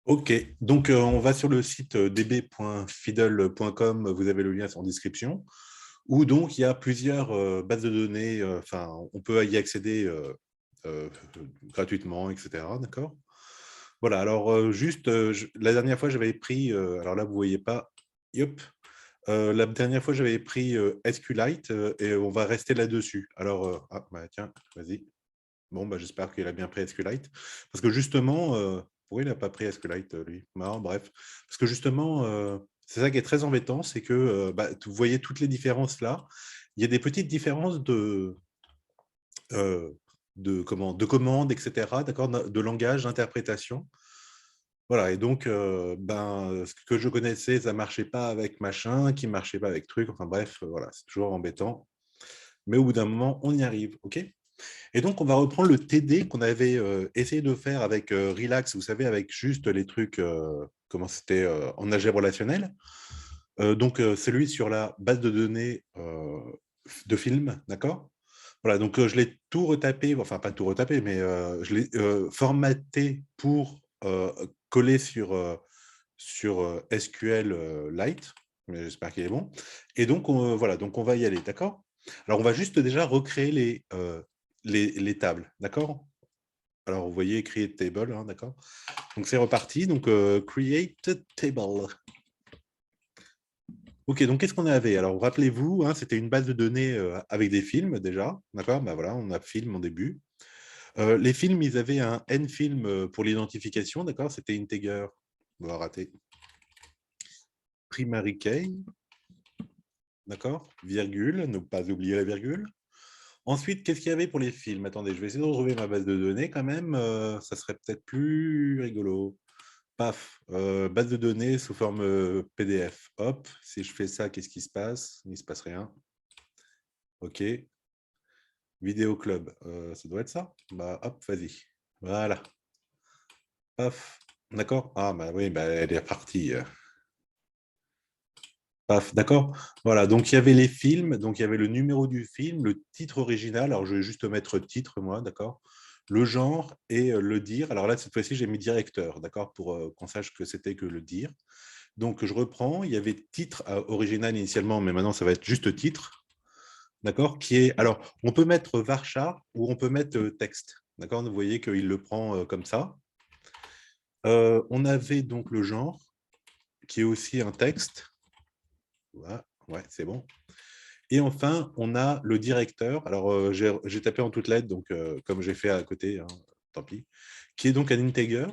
Ok, donc on va sur le site db.fiddle.com, vous avez le lien en description, où donc il y a plusieurs bases de données, enfin on peut y accéder euh, gratuitement, etc. D'accord. Voilà, alors juste, la dernière fois j'avais pris, alors là vous voyez pas, yop, la dernière fois j'avais pris SQLite et on va rester là-dessus. Alors, ah, bah, tiens, vas-y. Bon, bah, j'espère qu'il a bien pris SQLite. Parce que justement, pourquoi il n'a pas pris SQLite, lui? Marrant, bref. Parce que justement, c'est ça qui est très embêtant, c'est que bah, vous voyez toutes les différences là. Il y a des petites différences euh, de commandes, etc., d'accord, de langage, d'interprétation. Voilà, et donc, ce que je connaissais, ça ne marchait pas avec machin, qui ne marchait pas avec truc. Enfin bref, voilà, c'est toujours embêtant. Mais au bout d'un moment, on y arrive, OK? Et donc, on va reprendre le TD qu'on avait essayé de faire avec Relax, vous savez, avec juste les trucs, comment c'était, en algèbre relationnelle. Donc, celui sur la base de données de films, d'accord. Voilà, donc je l'ai tout retapé, enfin pas tout retapé, mais je l'ai formaté pour coller sur SQL Lite, mais j'espère qu'il est bon. Et donc, voilà, donc on va y aller, d'accord. Alors, on va juste déjà recréer les tables, d'accord. Alors, vous voyez, create table, hein, d'accord. Donc, c'est reparti. Donc, create table. Ok, donc qu'est-ce qu'on avait? Alors, rappelez-vous, hein, c'était une base de données avec des films déjà, d'accord. Ben voilà, on a film en début. Les films, ils avaient un n film pour l'identification, d'accord. C'était integer, on va rater. Primary key, d'accord. Virgule, ne pas oublier la virgule. Ensuite, qu'est-ce qu'il y avait pour les films? Attendez, je vais essayer de retrouver ma base de données quand même. Ça serait peut-être plus rigolo. Paf, base de données sous forme PDF. Hop, si je fais ça, qu'est-ce qui se passe? Il ne se passe rien. OK. Vidéo club, ça doit être ça. Bah, hop, vas-y. Voilà. Paf. D'accord. Ah, bah oui, bah, elle est partie. Paf, d'accord. Voilà, donc il y avait les films, donc il y avait le numéro du film, le titre original. Alors, je vais juste mettre titre, moi, d'accord. Le genre et le dire. Alors là, cette fois-ci, j'ai mis directeur, d'accord, pour qu'on sache que c'était que le dire. Donc, je reprends. Il y avait titre original initialement, mais maintenant, ça va être juste titre, d'accord, qui est... Alors, on peut mettre varchar ou on peut mettre texte, d'accord. Vous voyez qu'il le prend comme ça. On avait donc le genre, qui est aussi un texte. Voilà, ouais, c'est bon. Et enfin, on a le directeur. Alors, j'ai tapé en toutes lettres, donc comme j'ai fait à côté, hein, tant pis, qui est donc un integer.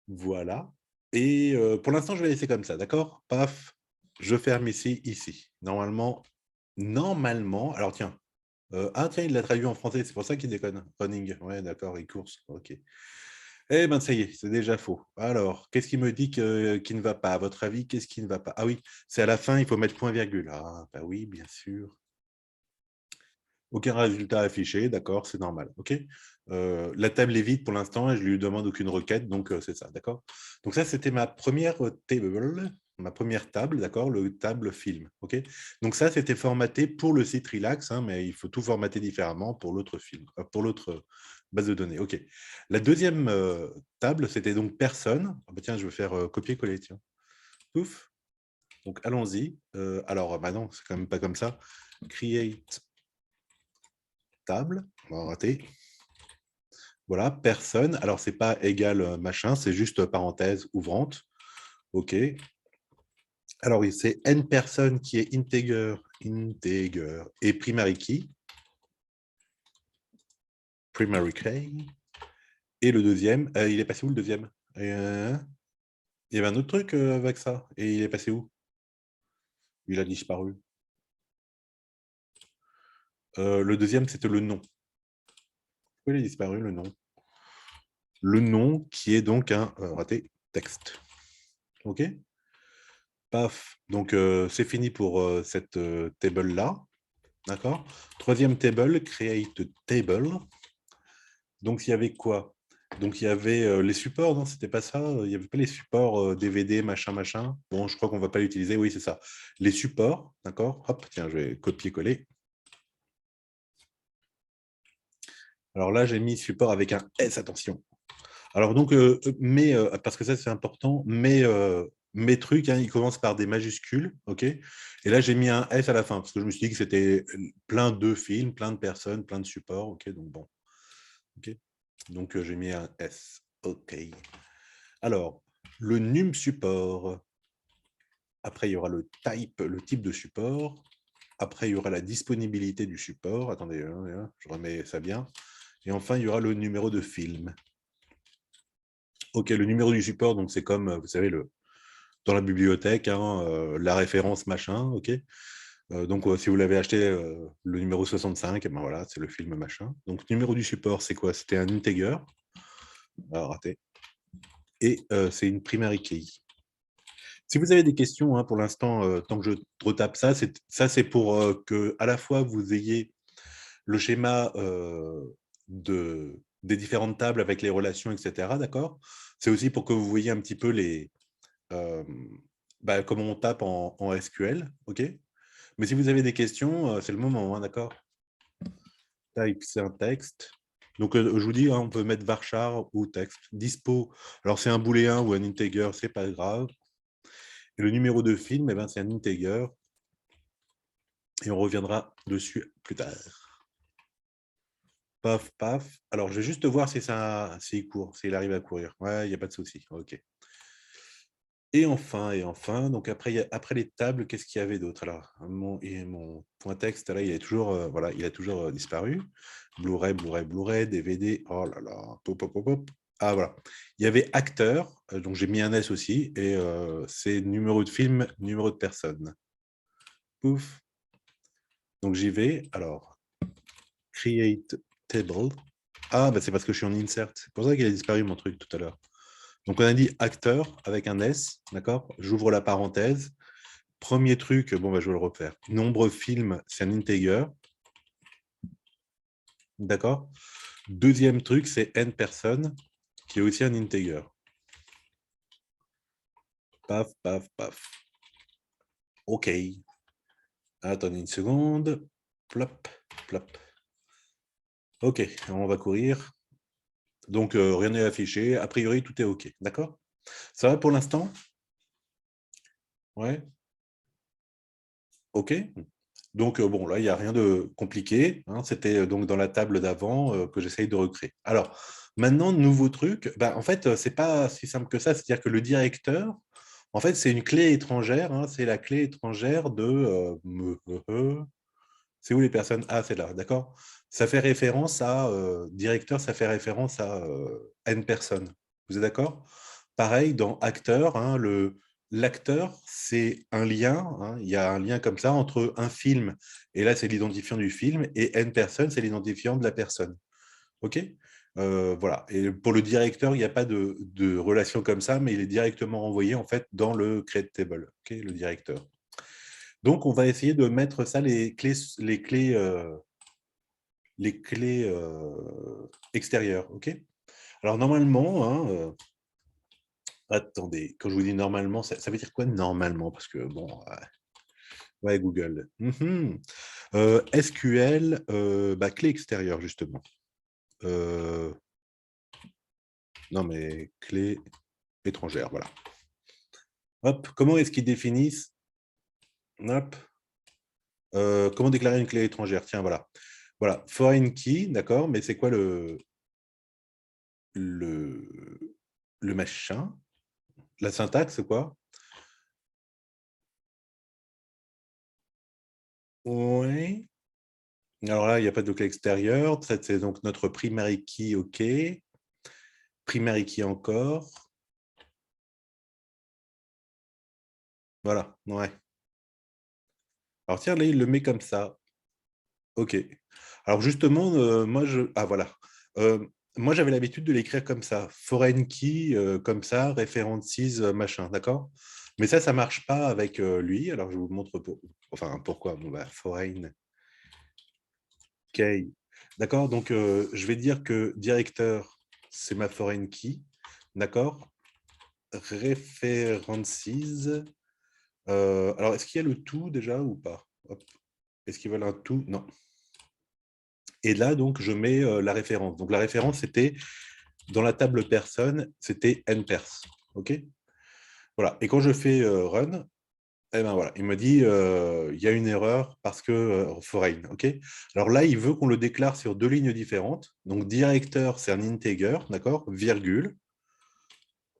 Voilà. Et pour l'instant, je vais laisser comme ça, d'accord. Paf, je ferme ici. Normalement, alors tiens, ah tiens, il l'a traduit en français, c'est pour ça qu'il déconne. Running, ouais, d'accord, il course, ok. Eh ben ça y est, c'est déjà faux. Alors, qu'est-ce qui me dit qui ne va pas? À votre avis, qu'est-ce qui ne va pas? Ah oui, c'est à la fin, il faut mettre point virgule. Ah, bah oui, bien sûr. Aucun résultat affiché, d'accord, c'est normal. Ok. La table est vide pour l'instant et je lui demande aucune requête, donc c'est ça, d'accord. Donc ça, c'était ma première table, ma première table, d'accord, le table film. Ok. Donc ça, c'était formaté pour le site Relax, hein, mais il faut tout formater différemment pour l'autre film, pour l'autre base de données. Ok. La deuxième table, c'était donc personne. Ah bah tiens, je vais faire copier-coller, tiens. Pouf. Donc allons-y. Alors, bah non, c'est quand même pas comme ça. Create table, on va rater. Voilà, personne. Alors, c'est pas égal machin, c'est juste parenthèse ouvrante. OK. Alors, oui, c'est n personne qui est integer et primary key. Primary key. Et le deuxième, il est passé où le deuxième? Il y avait un autre truc avec ça. Et il est passé où? Il a disparu. Le deuxième, c'était le nom. Pourquoi il a disparu, le nom? Le nom qui est donc un raté texte. OK. Paf. Donc, c'est fini pour cette table-là. D'accord. Troisième table, create table. Donc, il y avait quoi? Donc, il y avait les supports, non? C'était pas ça? Il n'y avait pas les supports DVD, machin, machin. Bon, je crois qu'on ne va pas l'utiliser. Oui, c'est ça. Les supports, d'accord? Hop, tiens, je vais copier-coller. Alors là, j'ai mis support avec un S, attention. Alors, donc, parce que ça, c'est important, mes trucs, hein, ils commencent par des majuscules, OK? Et là, j'ai mis un S à la fin, parce que je me suis dit que c'était plein de films, plein de personnes, plein de supports, OK? Donc, bon, OK? Donc, j'ai mis un S, OK. Alors, le num support. Après, il y aura le type de support. Après, il y aura la disponibilité du support. Attendez, je remets ça bien. Et enfin, il y aura le numéro de film. OK, le numéro du support, donc c'est comme, vous savez, dans la bibliothèque, hein, la référence machin, OK. Donc, si vous l'avez acheté, le numéro 65, eh ben voilà, c'est le film machin. Donc, numéro du support, c'est quoi? C'était un integer. Ah, raté. Et c'est une primary key. Si vous avez des questions, hein, pour l'instant, tant que je retape ça, c'est pour que à la fois vous ayez le schéma des différentes tables avec les relations, etc. D'accord? C'est aussi pour que vous voyez un petit peu comment on tape en SQL. OK? Mais si vous avez des questions, c'est le moment, hein, d'accord? Type, c'est un texte. Donc, je vous dis, hein, on peut mettre varchar ou texte. Dispo, alors c'est un booléen ou un integer, c'est pas grave. Et le numéro de film, eh ben, c'est un integer. Et on reviendra dessus plus tard. Paf, paf. Alors, je vais juste voir s'il court, s'il arrive à courir. Ouais, il n'y a pas de souci. OK. Et enfin, donc après les tables, qu'est-ce qu'il y avait d'autre? Alors, mon point texte, là, il est toujours, voilà, il a toujours disparu. Blu-ray, Blu-ray, Blu-ray, DVD. Oh là là. Pop, pop, pop, pop. Ah, voilà. Il y avait acteur, donc j'ai mis un S aussi, et c'est numéro de film, numéro de personne. Pouf. Donc j'y vais. Alors, create table. Ah, bah c'est parce que je suis en insert. C'est pour ça qu'il a disparu mon truc tout à l'heure. Donc, on a dit acteur avec un S, d'accord? J'ouvre la parenthèse. Premier truc, bon, bah, je vais le refaire. Nombre film, c'est un integer. D'accord? Deuxième truc, c'est n personnes, qui est aussi un integer. Paf, paf, paf. OK. Attendez une seconde. Plop, plop. OK, on va courir. Donc, rien n'est affiché. A priori, tout est OK. D'accord? Ça va pour l'instant? Ouais? OK. Donc, bon, là, il n'y a rien de compliqué, hein. C'était donc dans la table d'avant que j'essaye de recréer. Alors, maintenant, nouveau truc, bah, en fait, c'est pas si simple que ça. C'est-à-dire que le directeur, en fait, c'est une clé étrangère, hein. C'est la clé étrangère de... c'est où les personnes? Ah, c'est là, d'accord. Ça fait référence à... directeur, ça fait référence à N personnes. Vous êtes d'accord? Pareil, dans acteur, hein, l'acteur, c'est un lien, hein, il y a un lien comme ça entre un film, et là, c'est l'identifiant du film, et N personne, c'est l'identifiant de la personne. OK? Voilà. Et pour le directeur, il n'y a pas de relation comme ça, mais il est directement envoyé en fait dans le create table, OK, le directeur. Donc, on va essayer de mettre ça, les clés extérieures. OK? Alors, normalement, hein, attendez, quand je vous dis normalement, ça veut dire quoi normalement? Parce que bon, ouais, Google. SQL, clé extérieure, justement. Non, mais clé étrangère, voilà. Hop, comment est-ce qu'ils définissent? Hop. Comment déclarer une clé étrangère? Tiens, voilà. Voilà, foreign key, d'accord, mais c'est quoi le, le machin? La syntaxe, quoi? Oui. Alors là, il n'y a pas de clé extérieure. C'est donc notre primary key, OK. Primary key encore. Voilà, ouais. Alors tiens, là, il le met comme ça. OK. Alors justement, Ah, voilà. Moi, j'avais l'habitude de l'écrire comme ça. Foreign key, comme ça, references, machin, d'accord? Mais ça ne marche pas avec lui. Alors, je vous montre pourquoi. Bon, bah, foreign key. D'accord? Donc, je vais dire que directeur, c'est ma foreign key. D'accord? References. Alors, est-ce qu'il y a le tout déjà ou pas? Hop. Est-ce qu'ils veulent un tout? Non. Et là, donc, je mets la référence. Donc, la référence, c'était dans la table personne, c'était npers. OK? Voilà. Et quand je fais run, eh ben voilà, il me dit il y a une erreur parce que foreign. OK? Alors là, il veut qu'on le déclare sur deux lignes différentes. Donc, directeur, c'est un integer, d'accord? Virgule.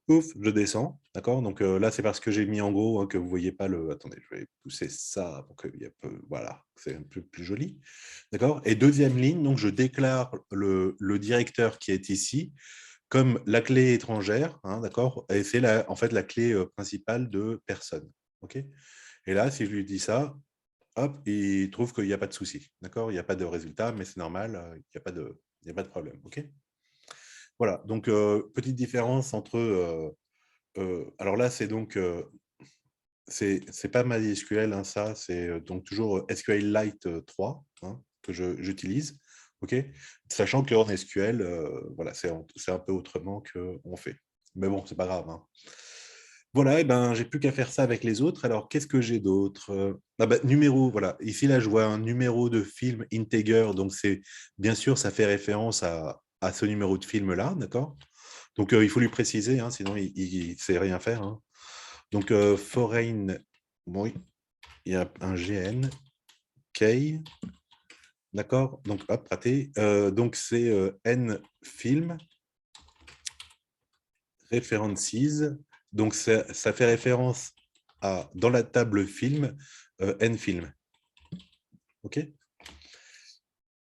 Ouf, je descends, d'accord? Donc là, c'est parce que j'ai mis en gros hein, que vous ne voyez pas le. Attendez, je vais pousser ça pour qu'il y ait peu. Voilà, c'est un peu plus joli. D'accord? Et deuxième ligne, donc je déclare le directeur qui est ici comme la clé étrangère, hein, d'accord? Et c'est en fait la clé principale de personne. OK? Et là, si je lui dis ça, hop, il trouve qu'il n'y a pas de souci. D'accord? Il n'y a pas de résultat, mais c'est normal, il n'y a pas de. Il n'y a pas de problème. OK? Voilà, donc petite différence entre alors là, c'est donc, c'est pas MySQL, hein, ça, c'est donc toujours SQLite 3 hein, que j'utilise, ok. Sachant qu'en SQL, voilà, c'est un peu autrement qu'on fait. Mais bon, c'est pas grave. Hein. Voilà, et ben, j'ai plus qu'à faire ça avec les autres. Alors, qu'est-ce que j'ai d'autre ah ben, numéro, voilà. Ici, là, je vois un numéro de film integer. Donc, c'est bien sûr, ça fait référence à ce numéro de film-là, d'accord. Donc, il faut lui préciser, hein, sinon, il ne sait rien faire. Hein. Donc, foreign, bon, il y a un GN, K, d'accord. Donc, hop, raté. Donc, c'est N film, references. Donc, ça fait référence à, dans la table film, N film. OK?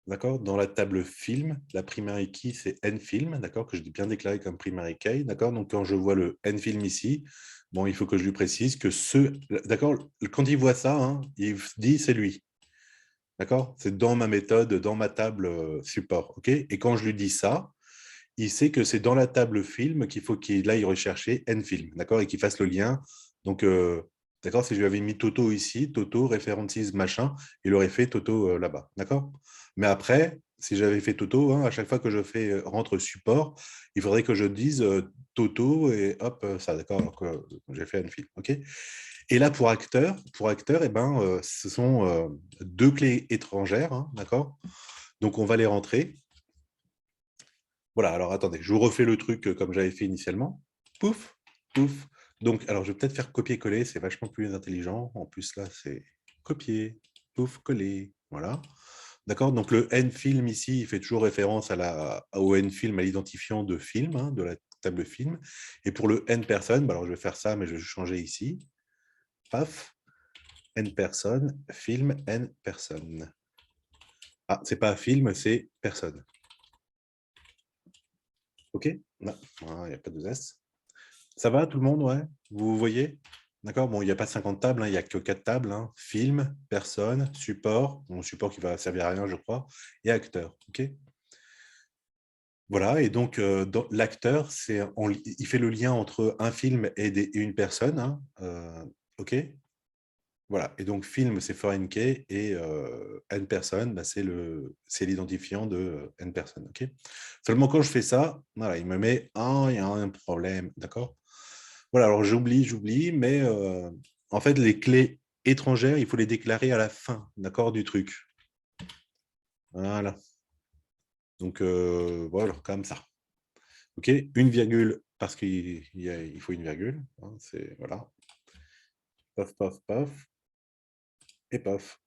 D'accord? Dans la table film, la primary key, c'est N film, d'accord? Que j'ai bien déclaré comme primary key, d'accord? Donc, quand je vois le N film ici, bon, il faut que je lui précise que d'accord? Quand il voit ça, hein, il dit c'est lui. D'accord? C'est dans ma méthode, dans ma table support. OK? Et quand je lui dis ça, il sait que c'est dans la table film qu'il faut qu'il aille rechercher nfilm, d'accord? Et qu'il fasse le lien. Donc, d'accord, si je lui avais mis Toto ici, Toto, references, machin, il aurait fait Toto là-bas, d'accord? Mais après, si j'avais fait Toto, hein, à chaque fois que je fais rentre support, il faudrait que je dise Toto et hop, ça, d'accord? Alors que j'ai fait nfilm, ok? Et là, pour acteur, eh ben, ce sont deux clés étrangères, hein, d'accord? Donc, on va les rentrer. Voilà, alors attendez, je vous refais le truc comme j'avais fait initialement. Pouf, pouf. Donc, alors je vais peut-être faire copier-coller, c'est vachement plus intelligent. En plus, là, c'est copier, pouf, coller. Voilà. D'accord. Donc, le N-film ici, il fait toujours référence au N-film, à l'identifiant de film, hein, de la table film. Et pour le N-personne, bah, alors je vais faire ça, mais je vais changer ici. Paf. N-personne, film, N-personne. Ah, c'est pas film, c'est personne. OK? Non, il n'y a pas de S. Ça va tout le monde, ouais? Vous voyez? D'accord? Bon, il n'y a pas 50 tables, hein, il n'y a que 4 tables. Hein. Film, personne, support, bon, support qui va servir à rien, je crois, et acteur. OK? Voilà, et donc l'acteur, il fait le lien entre un film et une personne. Hein, OK? Voilà, et donc film, c'est foreign key, et n person, bah, c'est l'identifiant de n person. OK? Seulement quand je fais ça, voilà, il me met ah, il y a un problème, d'accord? Voilà, alors j'oublie, mais en fait, les clés étrangères, il faut les déclarer à la fin, d'accord, du truc. Voilà. Donc, voilà, comme ça. OK, une virgule, parce qu'il faut une virgule. Hein, c'est, voilà. Paf, paf, paf, et paf.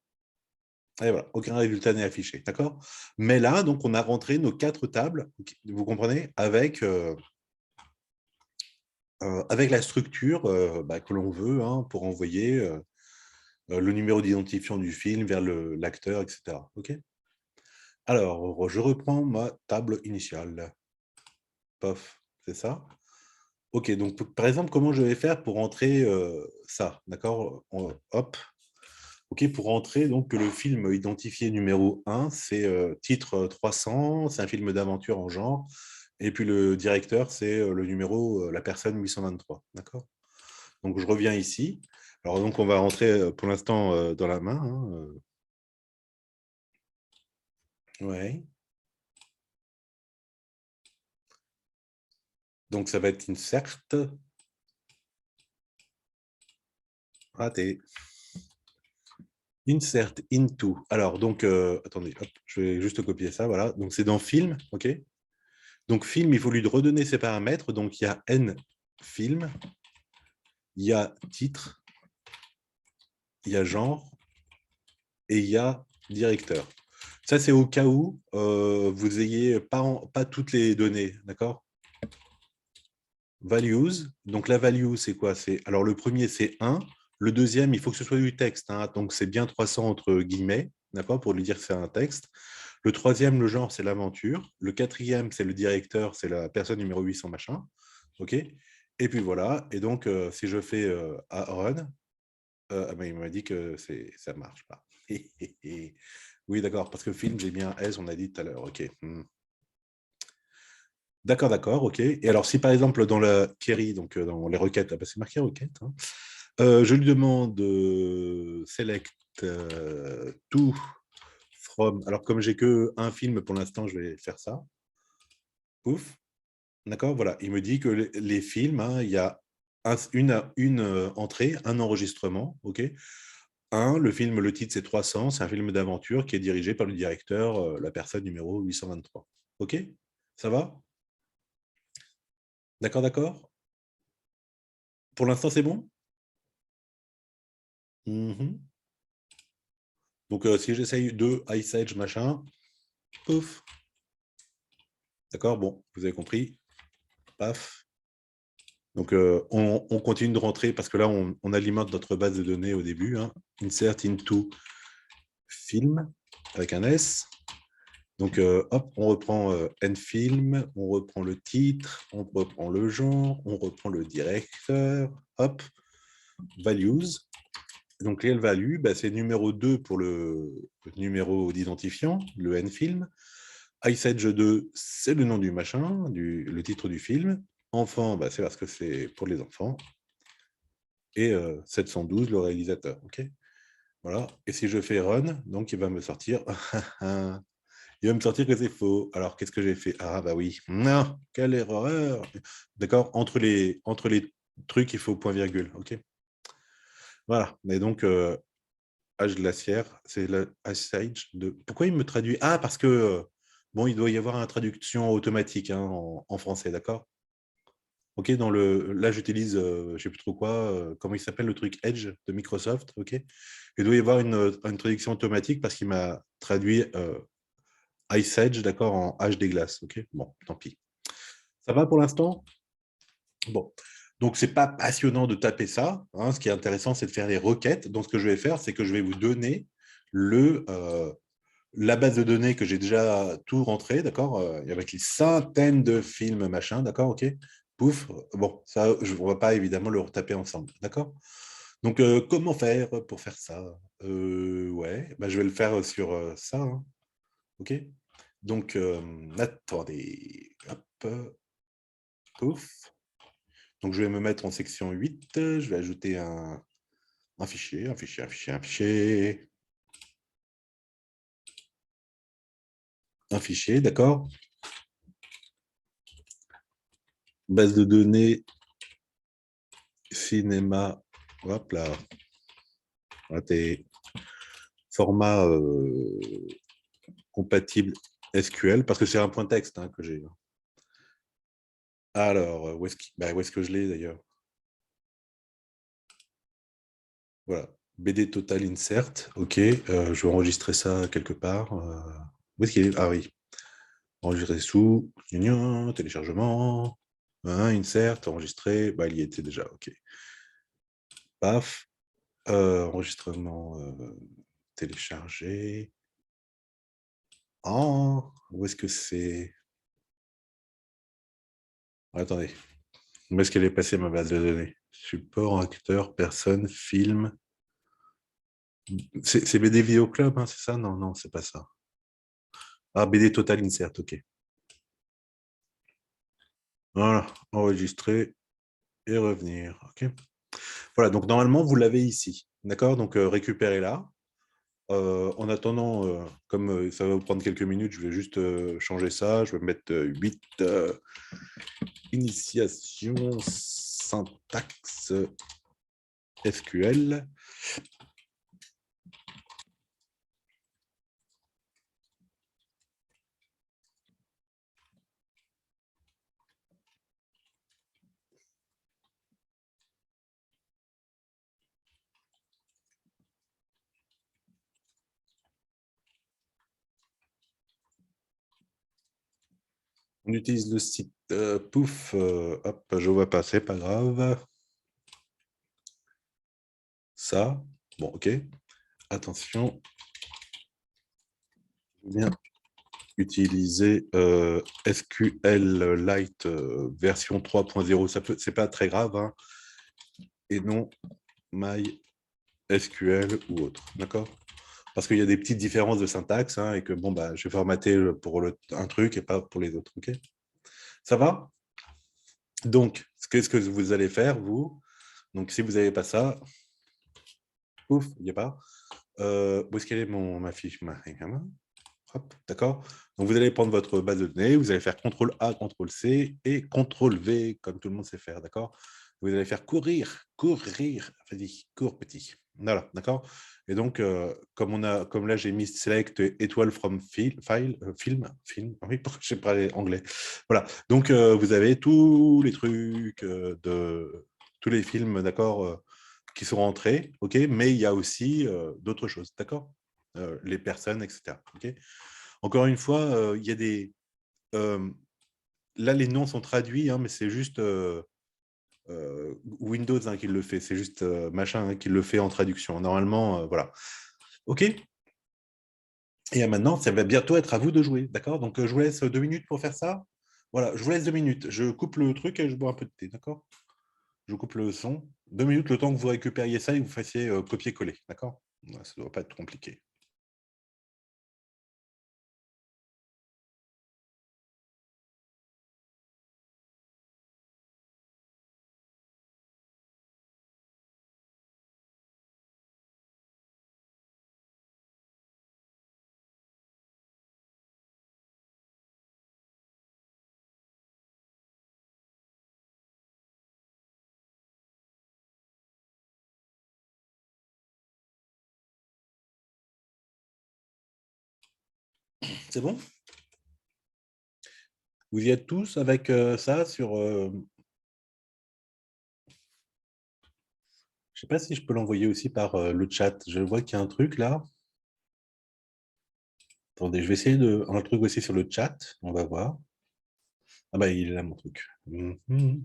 Et voilà, aucun résultat n'est affiché, d'accord? Mais là, donc, on a rentré nos 4 tables, vous comprenez, avec la structure bah, que l'on veut hein, pour envoyer le numéro d'identifiant du film vers l'acteur, etc. OK? Alors, je reprends ma table initiale. Pof, c'est ça? OK, donc par exemple, comment je vais faire pour rentrer ça? D'accord? Hop. OK, pour rentrer, donc que le film identifié numéro 1, c'est titre 300, c'est un film d'aventure en genre. Et puis le directeur, c'est le numéro, la personne 823. D'accord? Donc je reviens ici. Alors donc on va rentrer pour l'instant dans la main. Hein, ouais. Donc ça va être insert. Raté. Insert into. Alors donc, attendez, hop, je vais juste copier ça. Voilà. Donc c'est dans film, OK? Donc, film, il faut lui redonner ses paramètres. Donc, il y a N film, il y a titre, il y a genre et il y a directeur. Ça, c'est au cas où vous n'ayez pas toutes les données, d'accord? Values. Donc, la value, c'est quoi? Alors, le premier, c'est 1. Le deuxième, il faut que ce soit du texte. Hein, donc, c'est bien 300 entre guillemets, d'accord, pour lui dire que c'est un texte. Le troisième, le genre, c'est l'aventure. Le quatrième, c'est le directeur, c'est la personne numéro 800 machin. OK. Et puis voilà. Et donc, si je fais à run, ben, il m'a dit que ça ne marche pas. Oui, d'accord, parce que film, j'ai bien S, on a dit tout à l'heure. OK. D'accord, d'accord, OK. Et alors, si par exemple, dans la query, donc dans les requêtes, ah ben, c'est marqué requête, hein, je lui demande select to from. Alors, comme j'ai que un film pour l'instant, je vais faire ça. Pouf. D'accord, voilà. Il me dit que les films, hein, il y a une entrée, un enregistrement, OK. Le film, le titre, c'est 300, c'est un film d'aventure qui est dirigé par le directeur, la personne numéro 823. OK? Ça va? D'accord, d'accord? Pour l'instant, c'est bon? Mhm. Donc, si j'essaye de Ice Age, machin, pouf. D'accord, bon, vous avez compris. Paf. Donc, on continue de rentrer parce que là, on alimente notre base de données au début. Hein. Insert into film avec un S. Donc, hop, on reprend N-film, on reprend le titre, on reprend le genre, on reprend le directeur, hop, values. Donc, les value, bah, c'est numéro 2 pour le numéro d'identifiant, le N-film. Ice Age 2, c'est le nom du machin, le titre du film. Enfant, bah, c'est parce que c'est pour les enfants. Et 712, le réalisateur. OK. Voilà. Et si je fais run, donc il va me sortir. Il va me sortir que c'est faux. Alors, qu'est-ce que j'ai fait? Ah, bah oui. Non, quelle erreur. D'accord, entre les trucs, il faut point-virgule. OK. Voilà. Mais donc, âge glaciaire, c'est le Ice Age de. Pourquoi il me traduit? Ah, parce que, bon, il doit y avoir une traduction automatique hein, en français, d'accord? OK, là, j'utilise, je ne sais plus trop quoi, comment il s'appelle le truc Edge de Microsoft, OK? Il doit y avoir une traduction automatique parce qu'il m'a traduit Ice Edge, d'accord, en Âge des glaces, OK? Bon, tant pis. Ça va pour l'instant? Bon. Donc, c'est pas passionnant de taper ça. Hein. Ce qui est intéressant, c'est de faire les requêtes. Donc, ce que je vais faire, c'est que je vais vous donner la base de données que j'ai déjà tout rentré, d'accord, avec les centaines de films, machin, d'accord, OK? Pouf. Bon, ça, on ne va pas évidemment le retaper ensemble, d'accord? Donc, comment faire pour faire ça? Ouais, bah, je vais le faire sur ça, hein, OK? Donc, attendez, hop, pouf. Donc, je vais me mettre en section 8. Je vais ajouter un fichier, un fichier, un fichier, un fichier. Un fichier, d'accord? Base de données, cinéma, hop là. Raté. Format compatible SQL, parce que c'est un point texte hein, que j'ai. Alors, où est-ce que je l'ai d'ailleurs? Voilà. BD Total Insert, ok. Je vais enregistrer ça quelque part. Où est-ce qu'il est? Ah oui. Enregistrer sous, téléchargement, insert, enregistrer, bah, il y était déjà, ok. Paf, enregistrement téléchargé. Oh, où est-ce que c'est? Attendez, où est-ce qu'elle est passée ma base de données? Support, acteur, personne, film. C'est BD Vidéo Club, hein, c'est ça? Non, non, c'est pas ça. Ah, BD Total Insert, ok. Voilà, enregistrer et revenir. Ok. Voilà, donc normalement, vous l'avez ici. D'accord? Donc récupérez-la. En attendant, comme ça va vous prendre quelques minutes, je vais juste changer ça. Je vais mettre 8 initiation syntaxe SQL. On utilise le site Pouf. Hop, je vois pas, c'est pas grave. Ça, bon, ok. Attention, bien utiliser SQLite version 3.0. Ça peut, c'est pas très grave, hein, et non MySQL ou autre, d'accord? Parce qu'il y a des petites différences de syntaxe, hein, et que bon, bah, je vais formater pour un truc et pas pour les autres, ok? Ça va? Donc, qu'est-ce que vous allez faire, vous? Donc, si vous n'avez pas ça, ouf, il n'y a pas. Où est-ce qu'elle est ma fiche? Hop, d'accord. Donc, vous allez prendre votre base de données, vous allez faire CTRL-A, CTRL-C et CTRL-V, comme tout le monde sait faire, d'accord? Vous allez faire courir, courir. Vas-y, cours, petit. Voilà, d'accord. Et donc, comme là, j'ai mis select étoile from film. Oui, je sais pas anglais. Voilà. Donc, vous avez tous les trucs de tous les films, d'accord, qui sont rentrés, ok. Mais il y a aussi d'autres choses, d'accord. Les personnes, etc. Ok. Encore une fois, il y a des. euh, Là, les noms sont traduits, hein, mais c'est juste Windows, hein, qui le fait. C'est juste machin, hein, qui le fait en traduction. Normalement, voilà. OK. Et maintenant, ça va bientôt être à vous de jouer. D'accord. Donc, je vous laisse 2 minutes pour faire ça. Voilà, je vous laisse 2 minutes. Je coupe le truc et je bois un peu de thé. D'accord. Je coupe le son. 2 minutes, le temps que vous récupériez ça et que vous fassiez copier-coller. D'accord. Ça ne doit pas être compliqué. C'est bon. Vous y êtes tous avec ça sur. Je sais pas si je peux l'envoyer aussi par le chat. Je vois qu'il y a un truc là. Attendez, je vais essayer de un truc aussi sur le chat. On va voir. Ah bah il est là mon truc. Mhm.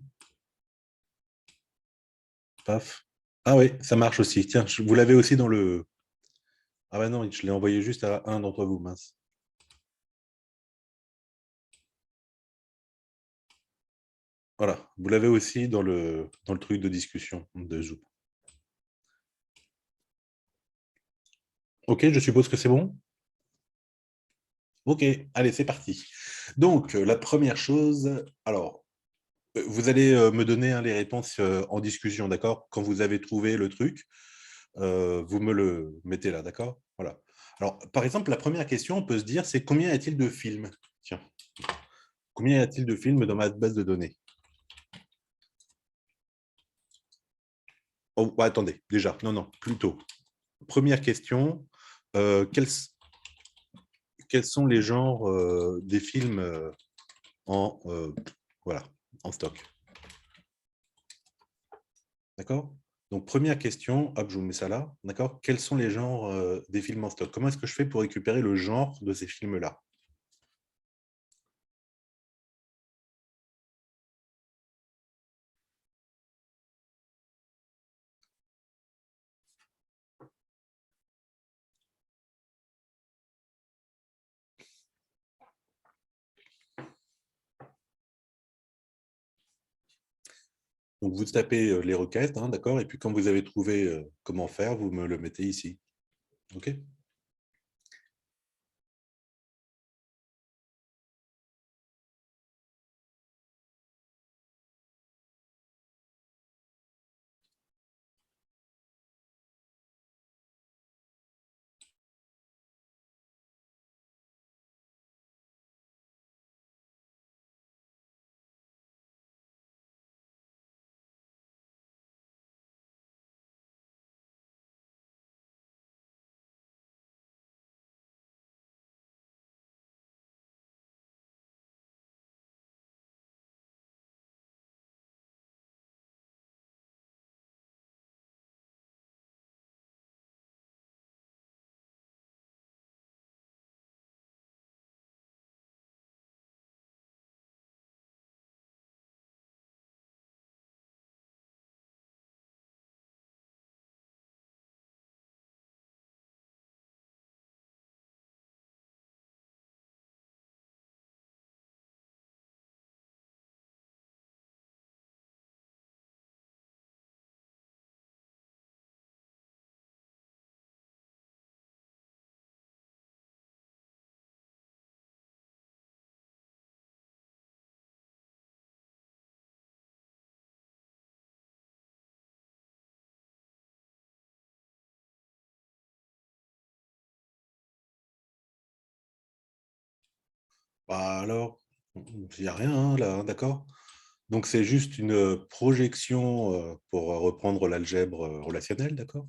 Paf. Ah oui, ça marche aussi. Tiens, vous l'avez aussi dans le. Ah bah non, je l'ai envoyé juste à un d'entre vous, mince. Voilà, vous l'avez aussi dans le truc de discussion de Zoom. Ok, je suppose que c'est bon. Ok, allez, c'est parti. Donc, la première chose, alors, vous allez me donner, hein, les réponses en discussion, d'accord? Quand vous avez trouvé le truc, vous me le mettez là, d'accord? Voilà. Alors, par exemple, la première question, on peut se dire, c'est combien y a-t-il de films? Tiens, combien y a-t-il de films dans ma base de données? Oh, ouais, attendez, déjà, non, non, plutôt. Première question, euh, quels, quels sont les genres des films en, voilà, en stock? D'accord? Donc, première question, hop, je vous mets ça là, d'accord? Quels sont les genres des films en stock? Comment est-ce que je fais pour récupérer le genre de ces films-là? Donc, vous tapez les requêtes, hein, d'accord? Et puis, quand vous avez trouvé comment faire, vous me le mettez ici. OK? Bah alors, il n'y a rien hein, là, hein, d'accord? Donc c'est juste une projection pour reprendre l'algèbre relationnelle, d'accord?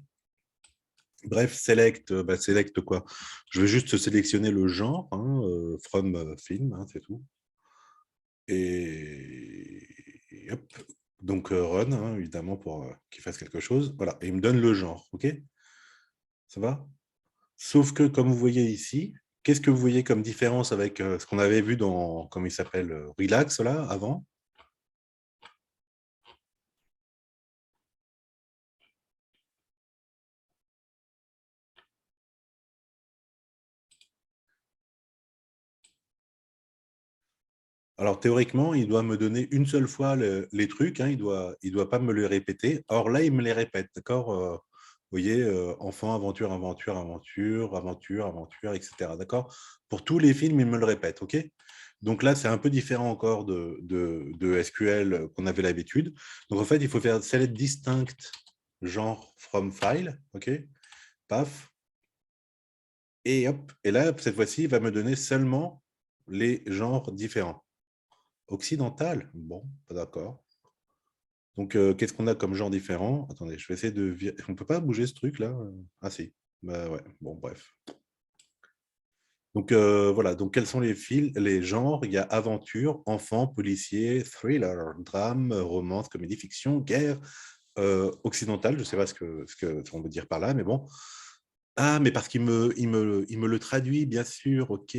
Bref, select, bah, select quoi? Je vais juste sélectionner le genre, hein, from film, hein, c'est tout. Et hop. Donc run, hein, évidemment, pour qu'il fasse quelque chose. Voilà, et il me donne le genre, ok? Ça va? Sauf que, comme vous voyez ici, qu'est-ce que vous voyez comme différence avec ce qu'on avait vu dans, comment il s'appelle, Relax, là, avant? Alors, théoriquement, il doit me donner une seule fois les trucs, hein, il doit pas me les répéter. Or, là, il me les répète, d'accord? Vous voyez, enfant, aventure, aventure, aventure, aventure, aventure, etc. D'accord? Pour tous les films, il me le répète, ok? Donc là, c'est un peu différent encore de SQL qu'on avait l'habitude. Donc, en fait, il faut faire select distinct genre from file, ok? Paf. Et hop. Et là, cette fois-ci, il va me donner seulement les genres différents. Occidental? Bon, pas d'accord. Donc, qu'est-ce qu'on a comme genre différent? Attendez, je vais essayer de... On peut pas bouger ce truc-là? Ah si. Bah ouais, bon, bref. Donc, voilà. Donc, quels sont les fils, les genres? Il y a aventure, enfant, policier, thriller, drame, romance, comédie, fiction, guerre, occidental. Je sais pas ce qu'on veut dire par là, mais bon. Ah, mais parce il me le traduit, bien sûr. Ok.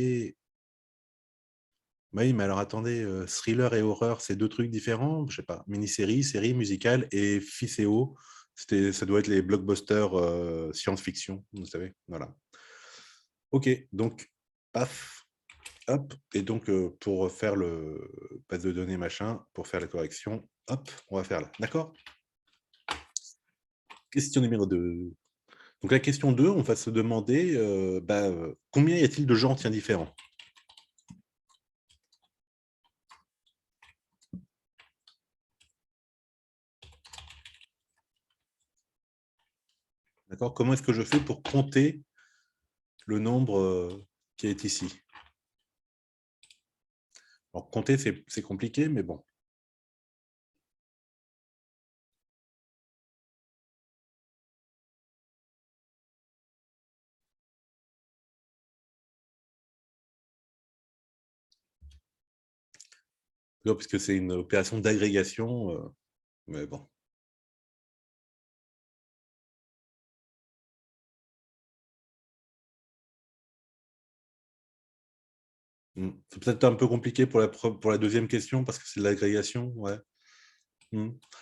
Oui, mais alors attendez, thriller et horreur, c'est deux trucs différents? Je sais pas. Mini-série, série musicale et Ficeo, ça doit être les blockbusters science-fiction, vous savez. Voilà. Ok, donc, paf, hop. Et donc, pour faire le base de données machin, pour faire la correction, hop, on va faire là. D'accord? Question numéro 2. Donc, la question 2, on va se demander combien y a-t-il de genres tiens différents? D'accord? Comment est-ce que je fais pour compter le nombre qui est ici? Alors, compter, c'est compliqué, mais bon. Non, puisque c'est une opération d'agrégation, mais bon. C'est peut-être un peu compliqué pour pour la deuxième question, parce que c'est de l'agrégation, ouais.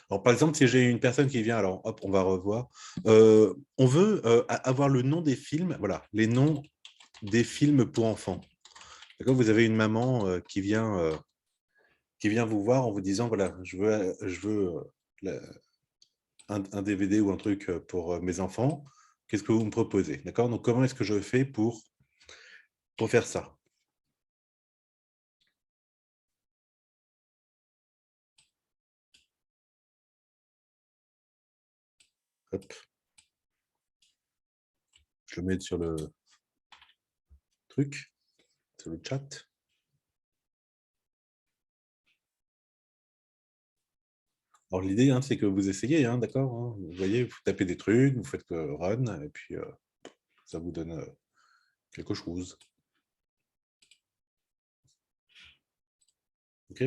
Alors, par exemple, si j'ai une personne qui vient, alors hop, on va revoir. On veut avoir le nom des films, voilà, les noms des films pour enfants. D'accord? Vous avez une maman qui vient vous voir en vous disant, voilà, je veux un DVD ou un truc pour mes enfants. Qu'est-ce que vous me proposez? D'accord? Donc, comment est-ce que je fais pour faire ça? Hop, je le mets sur le truc, sur le chat. Alors, l'idée, hein, c'est que vous essayez, hein, d'accord? Hein, vous voyez, vous tapez des trucs, vous faites que run, et puis ça vous donne quelque chose. OK?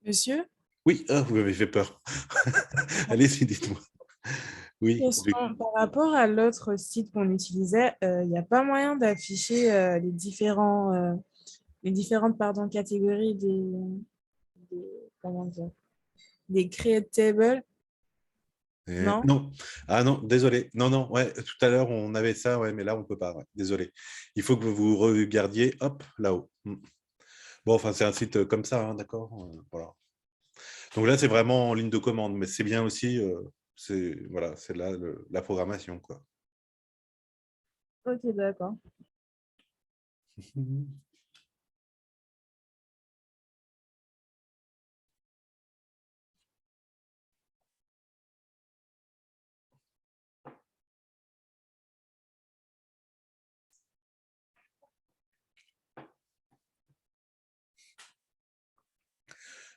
Monsieur, Oui, ah, vous m'avez fait peur. Allez-y, dites-moi. Oui, question par rapport à l'autre site qu'on utilisait, il n'y a pas moyen d'afficher les différentes pardon, catégories comment dire, des create tables, non? non. Ah non, désolé. Non, non, ouais, tout à l'heure, on avait ça, ouais, mais là, on peut pas. Ouais, désolé. Il faut que vous regardiez, hop, là-haut. Bon, enfin, c'est un site comme ça, hein, d'accord? Voilà. Donc là, c'est vraiment en ligne de commande, mais c'est bien aussi, c'est voilà, c'est là la programmation, quoi. Ok, d'accord.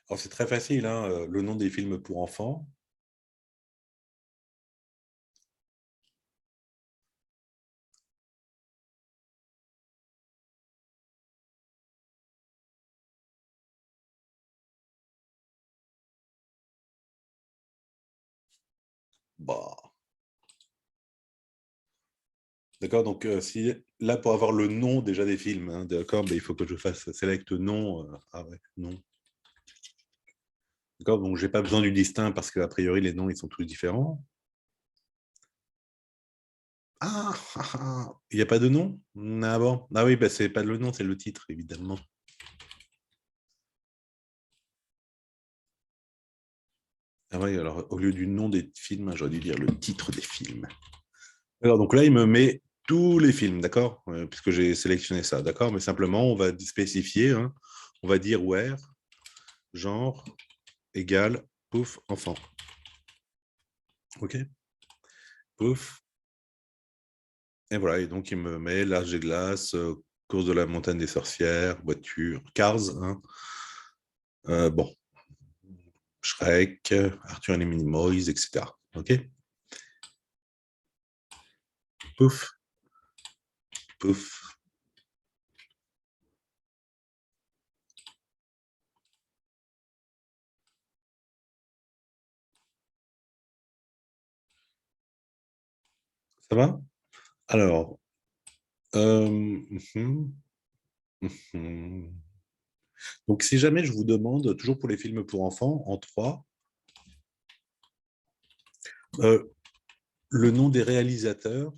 Alors, c'est très facile, hein, le nom des films pour enfants. Bah, d'accord, donc si, là, pour avoir le nom déjà des films, hein, d'accord, il faut que je fasse select nom. Ah ouais, non. D'accord, donc j'ai pas besoin du distinct parce qu'a priori, les noms, ils sont tous différents. Ah, ah, ah, il n'y a pas de nom? Ah bon? Ah oui, bah, c'est pas le nom, c'est le titre, évidemment. Ah oui, alors au lieu du nom des films, j'aurais dû dire le titre des films. Alors, donc là, il me met tous les films, d'accord? Puisque j'ai sélectionné ça, d'accord? Mais simplement, on va spécifier, hein. On va dire where, genre, égal, pouf, enfant. OK? Pouf. Et voilà, et donc il me met l'Arche des glaces, course de la montagne des sorcières, voiture, Cars, hein. Bon, Shrek, Arthur et les Minimoys, etc. OK? Pouf, pouf. Ça va? Alors, mhm, mhm. Donc si jamais je vous demande, toujours pour les films pour enfants, en 3, le nom des réalisateurs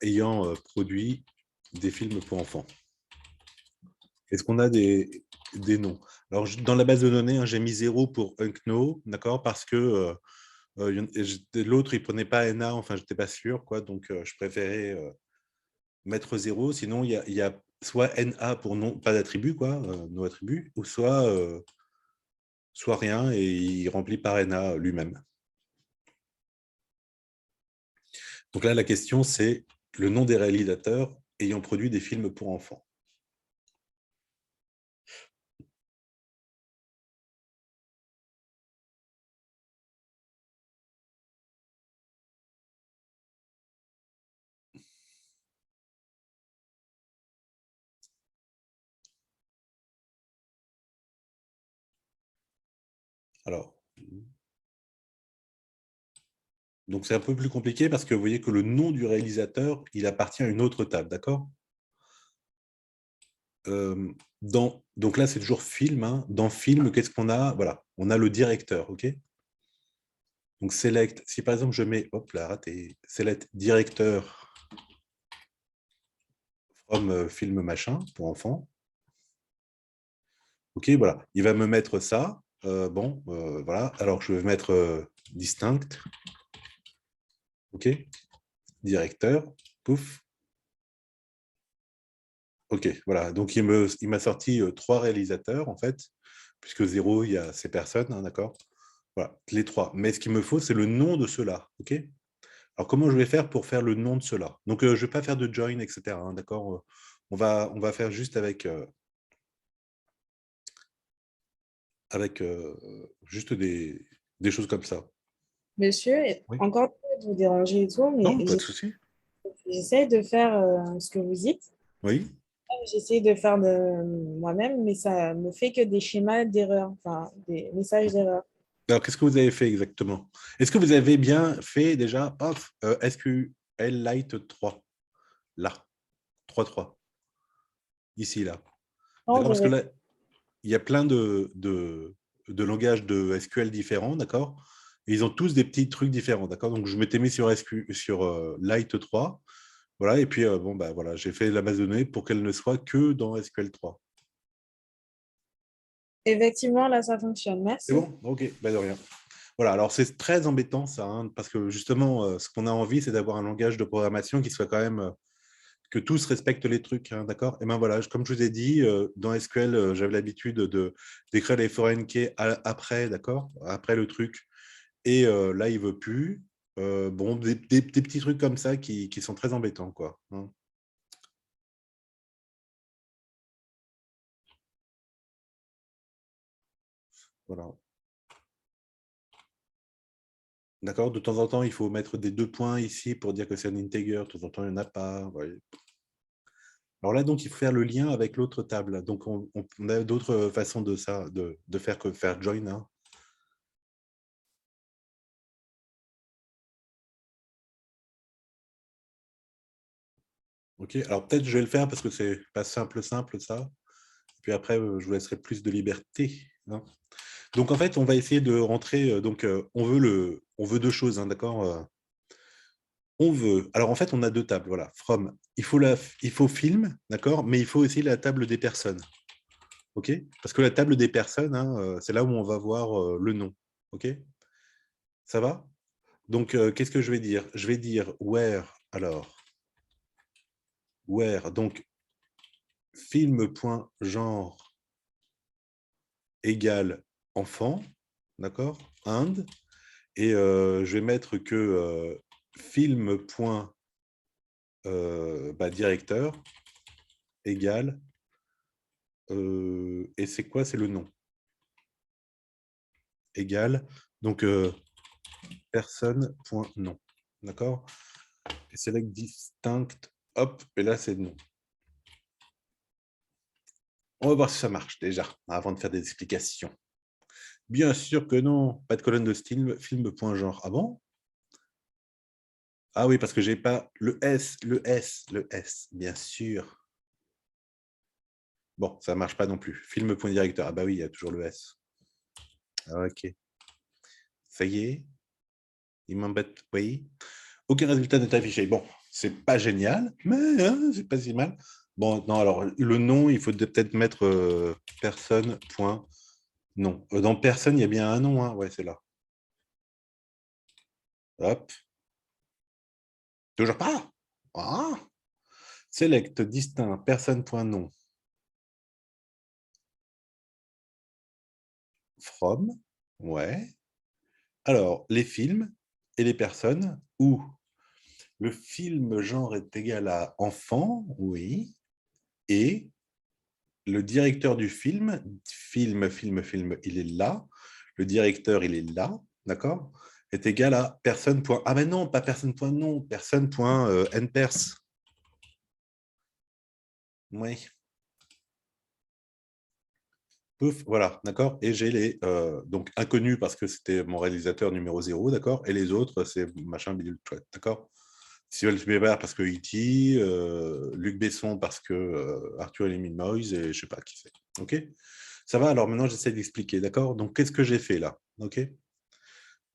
ayant produit des films pour enfants. Est-ce qu'on a des noms? Alors, dans la base de données, hein, j'ai mis 0 pour Unkno, d'accord, parce que l'autre, il ne prenait pas NA, enfin, je n'étais pas sûr, quoi, donc je préférais mettre 0. Sinon, il y a soit NA pour non, pas d'attribut, quoi, no attribut, ou soit rien, et il remplit par NA lui-même. Donc là, la question, c'est le nom des réalisateurs ayant produit des films pour enfants. Alors, donc c'est un peu plus compliqué parce que vous voyez que le nom du réalisateur, il appartient à une autre table, d'accord? Donc là, c'est toujours film, hein. Dans film, qu'est-ce qu'on a? Voilà, on a le directeur, OK? Donc select, si par exemple je mets, hop là, raté, select directeur from film machin pour enfants. OK, voilà, il va me mettre ça. Bon, voilà, alors je vais mettre distinct. OK, directeur, pouf. OK, voilà, donc il m'a sorti 3 réalisateurs en fait, puisque 0, il y a ces personnes, hein, d'accord? Voilà, les 3. Mais ce qu'il me faut, c'est le nom de ceux-là, OK? Alors, comment je vais faire pour faire le nom de ceux-là? Donc, je ne vais pas faire de join, etc., hein, d'accord? On va faire juste avec juste des choses comme ça. Monsieur, Oui. encore désolé de vous déranger et tout, mais Non, pas de souci. j'essaye de faire ce que vous dites. Oui. J'essaye de faire de moi-même, mais ça me fait que des schémas d'erreur, enfin des messages d'erreur. Alors, qu'est-ce que vous avez fait exactement? Est-ce que vous avez bien fait déjà, hop, SQL Lite 3, là, 3.3, ici, là. Non, D'accord? Parce que j'avais là, il y a plein de langages de SQL différents, d'accord? Et ils ont tous des petits trucs différents, d'accord? Donc, je m'étais mis sur, sur Lite 3, voilà, et puis, bon, bah, voilà, j'ai fait la base de données pour qu'elle ne soit que dans SQL 3. effectivement, là, ça fonctionne. C'est Merci. bon? Ok, bah, de rien. Voilà, alors c'est très embêtant ça, hein, parce que justement, ce qu'on a envie, c'est d'avoir un langage de programmation qui soit quand même, que tous respectent les trucs, hein, d'accord? Et ben voilà, comme je vous ai dit, dans SQL, j'avais l'habitude d'écrire les foreign keys après, d'accord? Après le truc. Et là, il veut plus. Bon, des petits trucs comme ça qui sont très embêtants, quoi, hein. Voilà. D'accord? De temps en temps, il faut mettre des 2 points ici pour dire que c'est un integer. De temps en temps, il n'y en a pas. Ouais. Alors là, donc, il faut faire le lien avec l'autre table. Donc, on a d'autres façons de ça, de faire que faire join. Hein. OK. Alors, peut-être je vais le faire parce que c'est pas simple, ça. Puis après, je vous laisserai plus de liberté. Hein. Donc, en fait, on va essayer de rentrer. Donc, on veut deux choses, hein, d'accord? On veut. Alors, en fait, on a deux tables. Voilà. From. Il faut film, d'accord? Mais il faut aussi la table des personnes. OK? Parce que la table des personnes, hein, c'est là où on va voir le nom. OK? Ça va? Donc, qu'est-ce que je vais dire? Je vais dire where, alors, where, donc, film.genre égale enfant, d'accord? And, et je vais mettre que film.directeur égale, et c'est quoi? C'est le nom. Égale, donc, personne.nom, d'accord? Et select distinct, hop, et là, c'est nom. On va voir si ça marche déjà, avant de faire des explications. Bien sûr que non, pas de colonne de style, film.genre. Ah bon? Ah oui, parce que j'ai pas le S, bien sûr. Bon, ça marche pas non plus. Film.directeur. Ah bah oui, il y a toujours le S. Ah, ok. Ça y est, il m'embête. Oui. Aucun résultat n'est affiché. Bon, c'est pas génial, mais hein, c'est pas si mal. Bon, non, alors le nom, il faut peut-être mettre personne. Point. Non. Dans personne, il y a bien un nom. Hein. Ouais, c'est là. Hop. Toujours pas. Ah. Select distinct personne.nom from. Ouais. Alors, les films et les personnes où le film genre est égal à enfant, oui, et le directeur du film, il est là, le directeur, il est là, d'accord, est égal à personne. Ah mais non, pas personne.nom, personne.npers. Oui. Pouf, voilà, d'accord. Et j'ai les donc inconnus parce que c'était mon réalisateur numéro 0, d'accord. Et les autres, c'est machin bidule chouette, d'accord. Steven Spielberg parce que E.T., Luc Besson parce que Arthur et les Minimoys, et je sais pas qui c'est. Ok. Ça va. Alors maintenant, j'essaie d'expliquer, d'accord. Donc qu'est-ce que j'ai fait là, ok.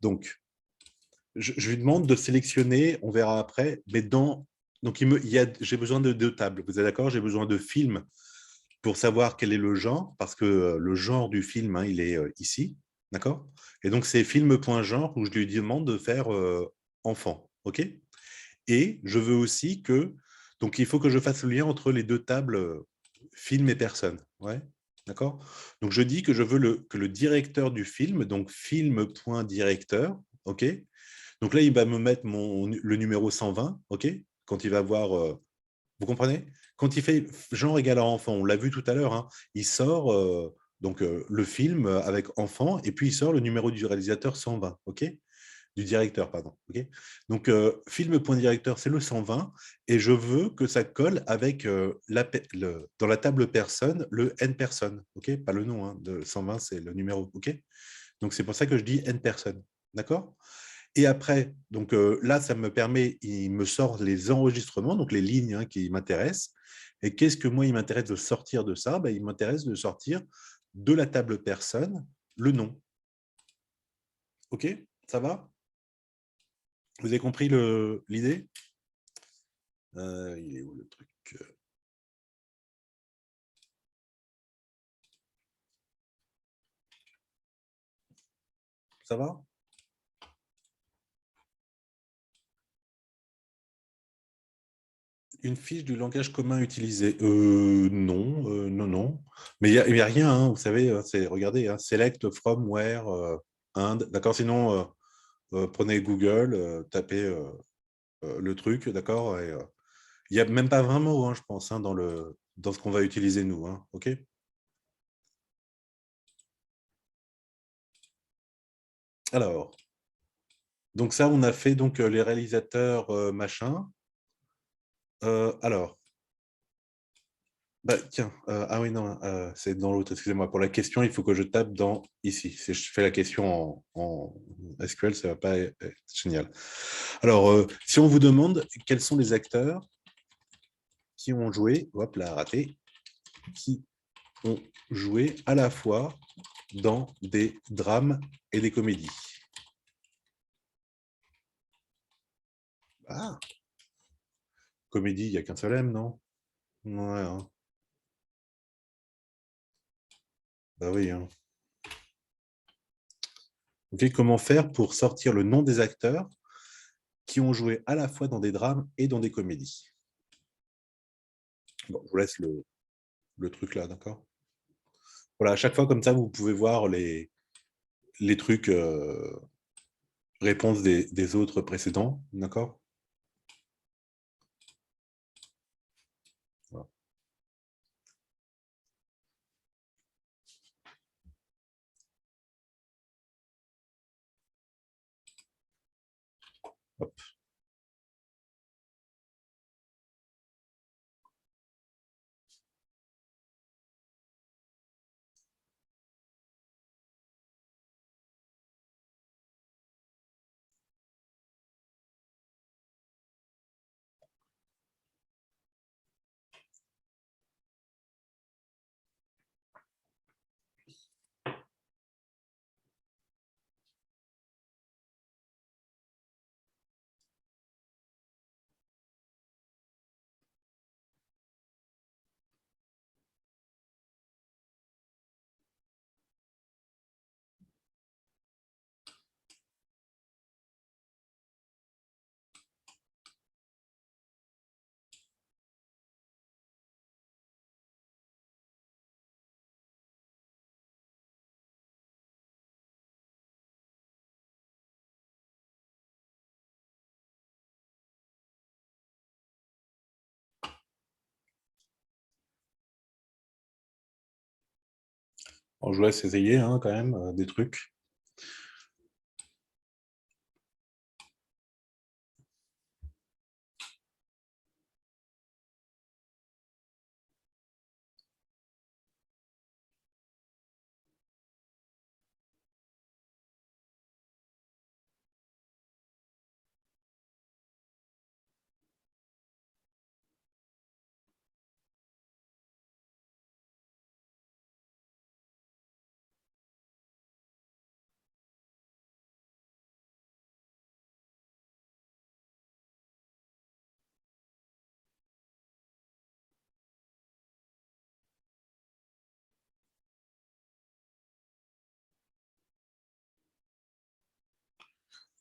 Donc je lui demande de sélectionner, on verra après, mais dans donc j'ai besoin de deux tables. Vous êtes d'accord? J'ai besoin de films pour savoir quel est le genre, parce que le genre du film, hein, il est ici, d'accord? Et donc, c'est film.genre où je lui demande de faire enfant, ok? Et je veux aussi que, donc il faut que je fasse le lien entre les deux tables film et personne, ouais, d'accord? Donc, je dis que je veux que le directeur du film, donc film.directeur, ok? Donc là, il va me mettre le numéro 120, ok? Quand il va voir vous comprenez? Quand il fait genre égal à enfant, on l'a vu tout à l'heure, hein, il sort donc le film avec enfant et puis il sort le numéro du réalisateur 120, ok? Du directeur, pardon. Ok. Donc film.directeur, c'est le 120 et je veux que ça colle avec dans la table personne, le n personne, ok? Pas le nom, hein, de 120, c'est le numéro, ok? Donc c'est pour ça que je dis n personne, d'accord? Et après, donc là, ça me permet, il me sort les enregistrements, donc les lignes hein, qui m'intéressent. Et qu'est-ce que moi, il m'intéresse de sortir de ça? Ben, il m'intéresse de sortir de la table personne le nom. OK? Ça va? Vous avez compris l'idée? Il est où le truc? Ça va? Une fiche du langage commun utilisé. Non, non, non. Mais il n'y a rien, hein, vous savez, regardez, hein, select from where, and, d'accord, sinon, prenez Google, tapez le truc, d'accord, et il n'y a même pas 20 mots, hein, je pense, hein, dans ce qu'on va utiliser nous, hein, ok. Alors, donc ça, on a fait donc les réalisateurs machin. Alors, bah, tiens, ah oui, non, c'est dans l'autre, excusez-moi. Pour la question, il faut que je tape dans ici. Si je fais la question en SQL, ça ne va pas être génial. Alors, si on vous demande quels sont les acteurs qui ont joué, hop là, raté, qui ont joué à la fois dans des drames et des comédies. Ah, comédie, il n'y a qu'un seul M, non? Ouais, hein. Bah oui. Hein. Okay, comment faire pour sortir le nom des acteurs qui ont joué à la fois dans des drames et dans des comédies? Bon, je vous laisse le truc là, d'accord? Voilà, à chaque fois comme ça, vous pouvez voir les trucs réponses des autres précédents, d'accord? Voilà. Hop. Alors, je vous laisse essayer hein, quand même des trucs.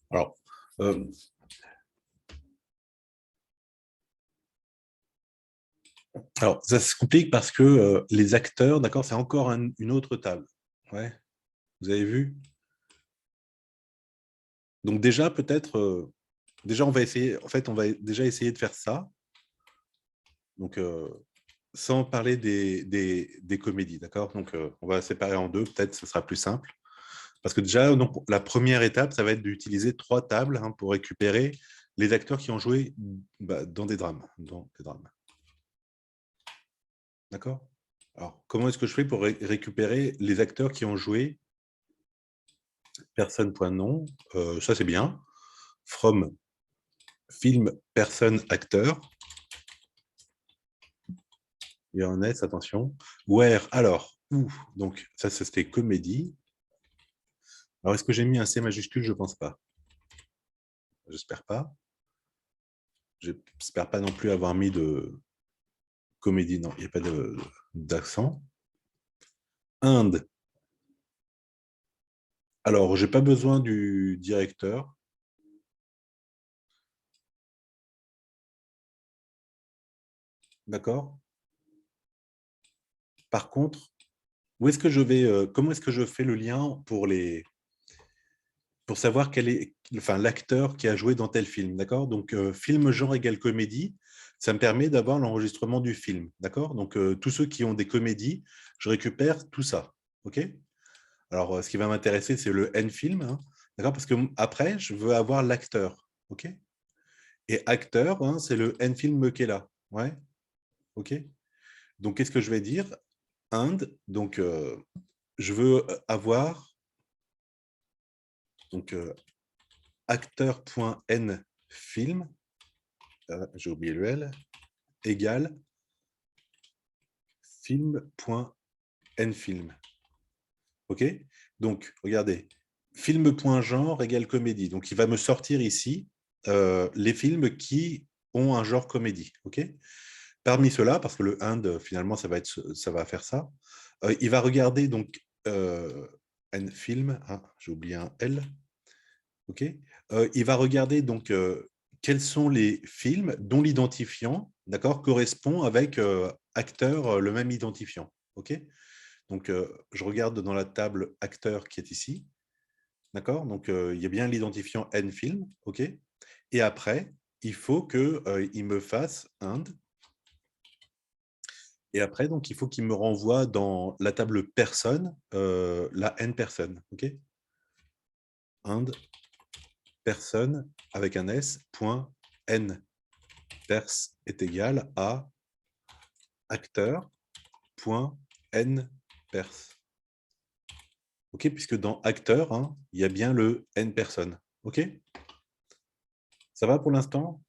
Alors, euh, alors, ça se complique parce que les acteurs, d'accord, c'est encore une autre table. Ouais, vous avez vu? Donc déjà, peut-être, déjà, on va essayer, en fait, on va déjà essayer de faire ça. Donc, sans parler des comédies, d'accord? Donc, on va séparer en deux, peut-être ce sera plus simple. Parce que déjà, donc, la première étape, ça va être d'utiliser trois tables hein, pour récupérer les acteurs qui ont joué bah, dans des drames. Dans des drames. D'accord? Alors, comment est-ce que je fais pour récupérer les acteurs qui ont joué personne.nom ça, c'est bien. From film personne acteur. Il y a un S, attention. Where, alors, où? Donc, ça, c'était comédie. Alors, est-ce que j'ai mis un C majuscule? Je ne pense pas. J'espère pas. J'espère pas non plus avoir mis de comédie. Non, il n'y a pas d'accent. Inde. Alors, j'ai pas besoin du directeur. D'accord? Par contre, où est-ce que je vais, comment est-ce que je fais le lien pour savoir quel est enfin, l'acteur qui a joué dans tel film, d'accord? Donc, film genre égale comédie, ça me permet d'avoir l'enregistrement du film, d'accord? Donc, tous ceux qui ont des comédies, je récupère tout ça, ok? Alors, ce qui va m'intéresser, c'est le N-film, hein. D'accord? Parce que après, je veux avoir l'acteur. OK? Et acteur, hein, c'est le N-film qui est là. Ouais? OK? Donc, qu'est-ce que je vais dire? And, donc, je veux avoir donc, acteur.nfilm, j'ai oublié le L, égale film.nfilm. OK? Donc, regardez, film.genre égale comédie. Donc, il va me sortir ici les films qui ont un genre comédie. OK? Parmi ceux-là, parce que le and, finalement, ça va faire ça, il va regarder donc nfilm, ah, j'ai oublié un L. OK? Il va regarder donc quels sont les films dont l'identifiant, d'accord, correspond avec acteur, le même identifiant. OK? Donc, je regarde dans la table acteur qui est ici. D'accord? Donc, il y a bien l'identifiant N-film. OK? Et après, il faut qu'il me fasse and. Et après, donc, il faut qu'il me renvoie dans la table personne, la N personne. OK? And personne avec un S, point N pers est égal à acteur, point N pers. OK? Puisque dans acteur, hein, il y a bien le N personne. OK? Ça va pour l'instant?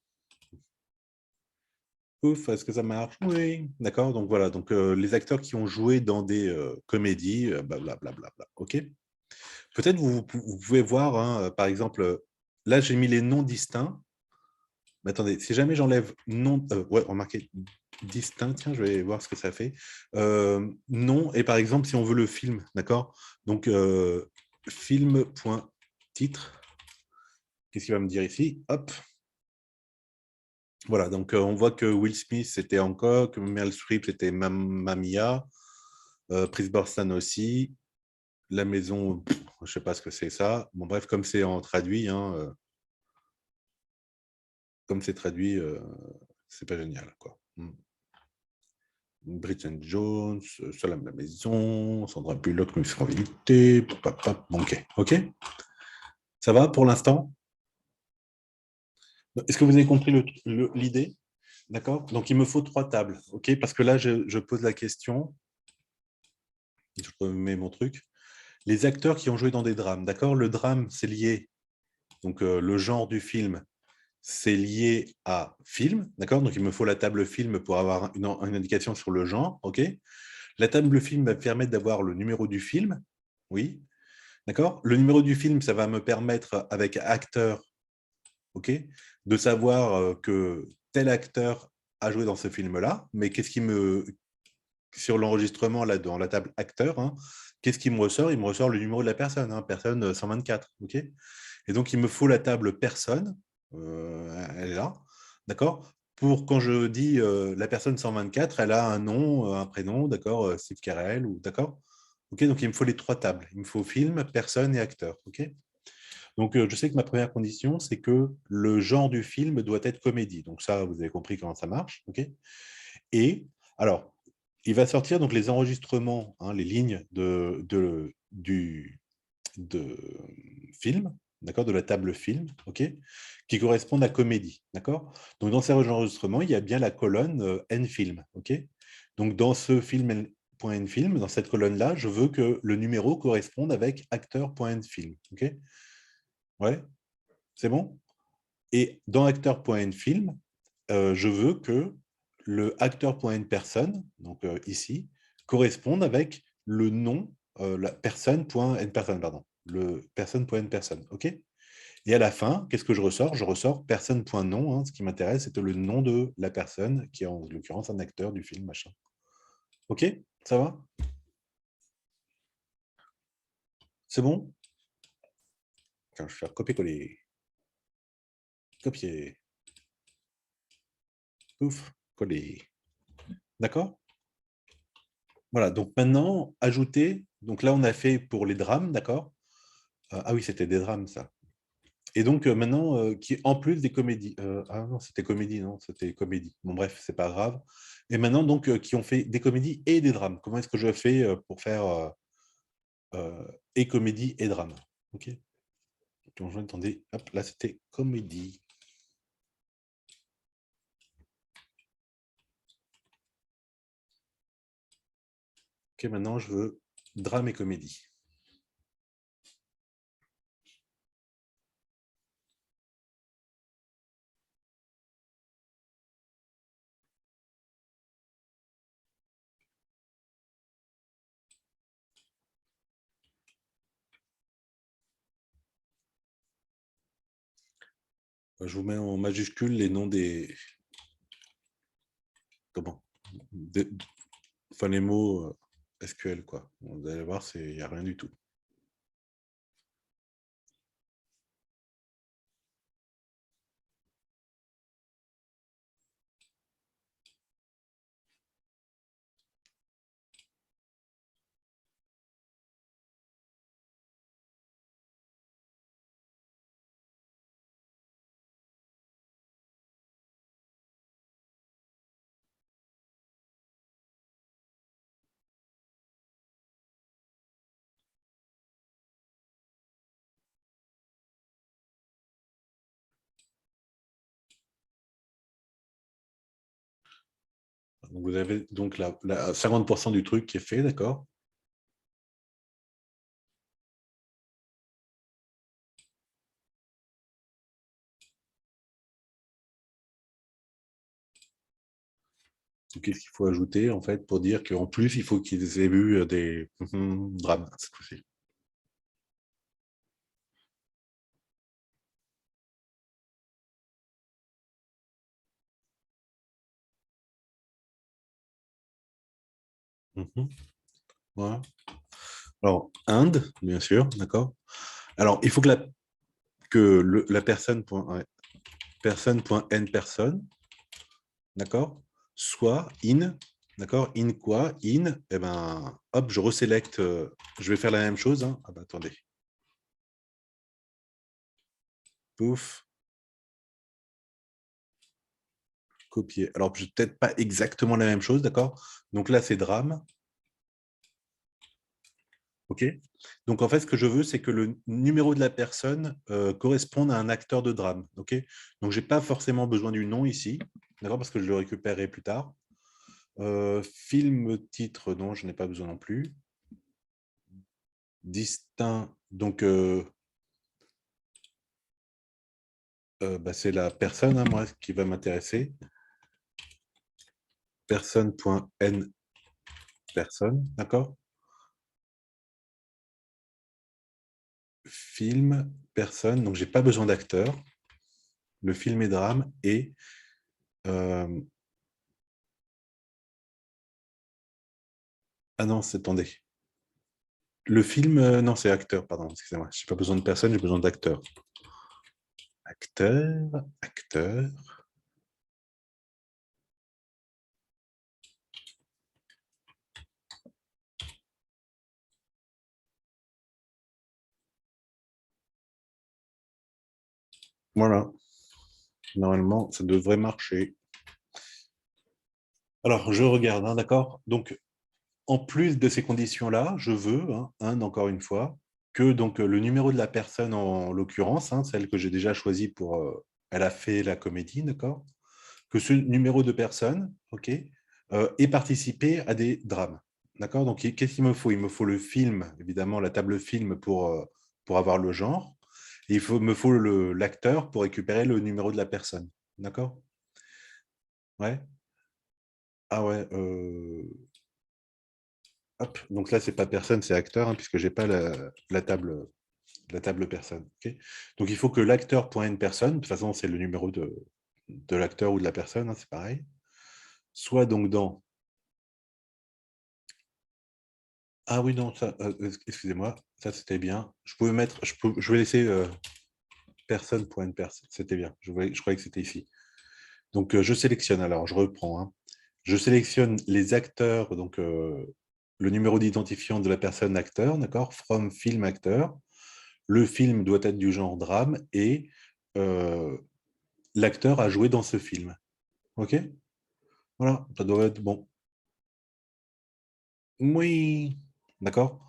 Ouf, est-ce que ça marche? Oui. D'accord, donc voilà, donc les acteurs qui ont joué dans des comédies, blablabla. OK? Peut-être vous pouvez voir, hein, par exemple, là j'ai mis les noms distincts. Mais attendez, si jamais j'enlève nom, ouais, remarquez distinct, tiens, je vais voir ce que ça fait. Nom, et par exemple, si on veut le film, d'accord? Donc, film.titre, qu'est-ce qu'il va me dire ici? Hop. Voilà, donc on voit que Will Smith, c'était Hancock, Meryl Streep, c'était Mamma Mia, Chris Brosnan aussi, La Maison, je ne sais pas ce que c'est ça. Bon, bref, comme c'est en traduit, hein, comme c'est traduit, c'est pas génial, quoi. Bridget Jones, Salam la Maison, Sandra Bullock, Miss Invité, ok, ok. Ça va pour l'instant? Est-ce que vous avez compris l'idée? D'accord? Donc, il me faut 3 tables, ok? Parce que là, je pose la question, je remets mon truc. Les acteurs qui ont joué dans des drames, d'accord? Le drame, c'est lié, donc le genre du film, c'est lié à film, d'accord? Donc, il me faut la table film pour avoir une indication sur le genre, ok? La table film va me permettre d'avoir le numéro du film, oui, d'accord? Le numéro du film, ça va me permettre, avec acteur, ok, de savoir que tel acteur a joué dans ce film-là, mais qu'est-ce qui me, sur l'enregistrement, là, dans la table acteur, hein, qu'est-ce qui me ressort? Il me ressort le numéro de la personne, hein, personne 124, ok? Et donc, il me faut la table personne, elle est là, d'accord? Pour quand je dis la personne 124, elle a un nom, un prénom, d'accord, Steve Carell, ou d'accord? Ok, donc il me faut les 3 tables. Il me faut film, personne et acteur, ok? Donc, je sais que ma première condition, c'est que le genre du film doit être comédie. Donc ça, vous avez compris comment ça marche, ok? Et alors, il va sortir donc les enregistrements, hein, les lignes de film, d'accord, de la table film, ok, qui correspondent à comédie, d'accord. Donc dans ces enregistrements, il y a bien la colonne N-film, ok. Donc dans ce film.nfilm, dans cette colonne-là, je veux que le numéro corresponde avec acteur.nfilm, ok. Ouais, c'est bon. Et dans acteur.nfilm, je veux que le acteur.nperson, donc ici, corresponde avec le nom, la personne.nperson, pardon, le personne.nperson, ok? Et à la fin, qu'est-ce que je ressors? Je ressors personne.nom, hein, ce qui m'intéresse, c'est le nom de la personne, qui est en l'occurrence un acteur du film, machin. Ok? Ça va? C'est bon? Tiens, je vais faire copier-coller. Copier. Ouf, coller. D'accord? Voilà, donc maintenant, ajouter, donc là on a fait pour les drames, d'accord? Ah oui, c'était des drames, ça. Et donc maintenant, qui en plus des comédies. Ah non, c'était comédie, non, c'était comédie. Bon bref, c'est pas grave. Et maintenant, donc, qui ont fait des comédies et des drames. Comment est-ce que je fais pour faire et comédie et drame? Ok. Attendez, hop, là c'était comédie. Ok, maintenant je veux drame et comédie. Je vous mets en majuscule les noms des... Comment enfin, les mots SQL, quoi. Vous allez voir, il n'y a rien du tout. Donc vous avez donc 50% du truc qui est fait, d'accord? Qu'est-ce qu'il faut ajouter, en fait, pour dire qu'en plus, il faut qu'ils aient vu des drames, cette fois-ci. Voilà. Alors, Inde, bien sûr, d'accord. Alors, il faut que la personne, ouais, personne.n personne, d'accord, soit in, d'accord, in quoi, in, et ben, hop, je resélecte, je vais faire la même chose, hein. Ah bah, attendez. Pouf. Copier. Alors, peut-être pas exactement la même chose, d'accord. Donc là, c'est drame. OK. Donc, en fait, ce que je veux, c'est que le numéro de la personne corresponde à un acteur de drame. OK. Donc, je n'ai pas forcément besoin du nom ici, d'accord, parce que je le récupérerai plus tard. Film, titre, non, je n'ai pas besoin non plus. Distinct, donc, bah, c'est la personne, hein, moi, qui va m'intéresser. Personne.n personne, d'accord. Film, personne, donc j'ai pas besoin d'acteur. Le film est drame et ah non, attendez. Le film, non, c'est acteur, pardon, excusez-moi. Je n'ai pas besoin de personne, j'ai besoin d'acteur. Acteur, acteur. Voilà. Normalement, ça devrait marcher. Alors, je regarde, hein, d'accord. Donc, en plus de ces conditions-là, je veux, hein, encore une fois, que donc, le numéro de la personne, en l'occurrence, hein, celle que j'ai déjà choisie pour... elle a fait la comédie, d'accord, que ce numéro de personne, OK, ait participé à des drames. D'accord. Donc, qu'est-ce qu'il me faut? Il me faut le film, évidemment, la table film pour avoir le genre. Et me faut l'acteur pour récupérer le numéro de la personne. D'accord. Ouais. Ah ouais. Hop. Donc là, c'est pas personne, c'est acteur, hein, puisque j'ai pas la table personne. Okay. Donc, il faut que l'acteur.n personne, de toute façon, c'est le numéro de l'acteur ou de la personne, hein, c'est pareil, soit donc dans... Ah oui, non, ça, excusez-moi, ça c'était bien. Je vais laisser personne.n personne, c'était bien. Je croyais que c'était ici. Donc, je sélectionne, alors je reprends, hein. Je sélectionne les acteurs, donc le numéro d'identifiant de la personne acteur, d'accord, from film acteur. Le film doit être du genre drame et euh, l'acteur a joué dans ce film. OK. Voilà, ça doit être bon. Oui, d'accord.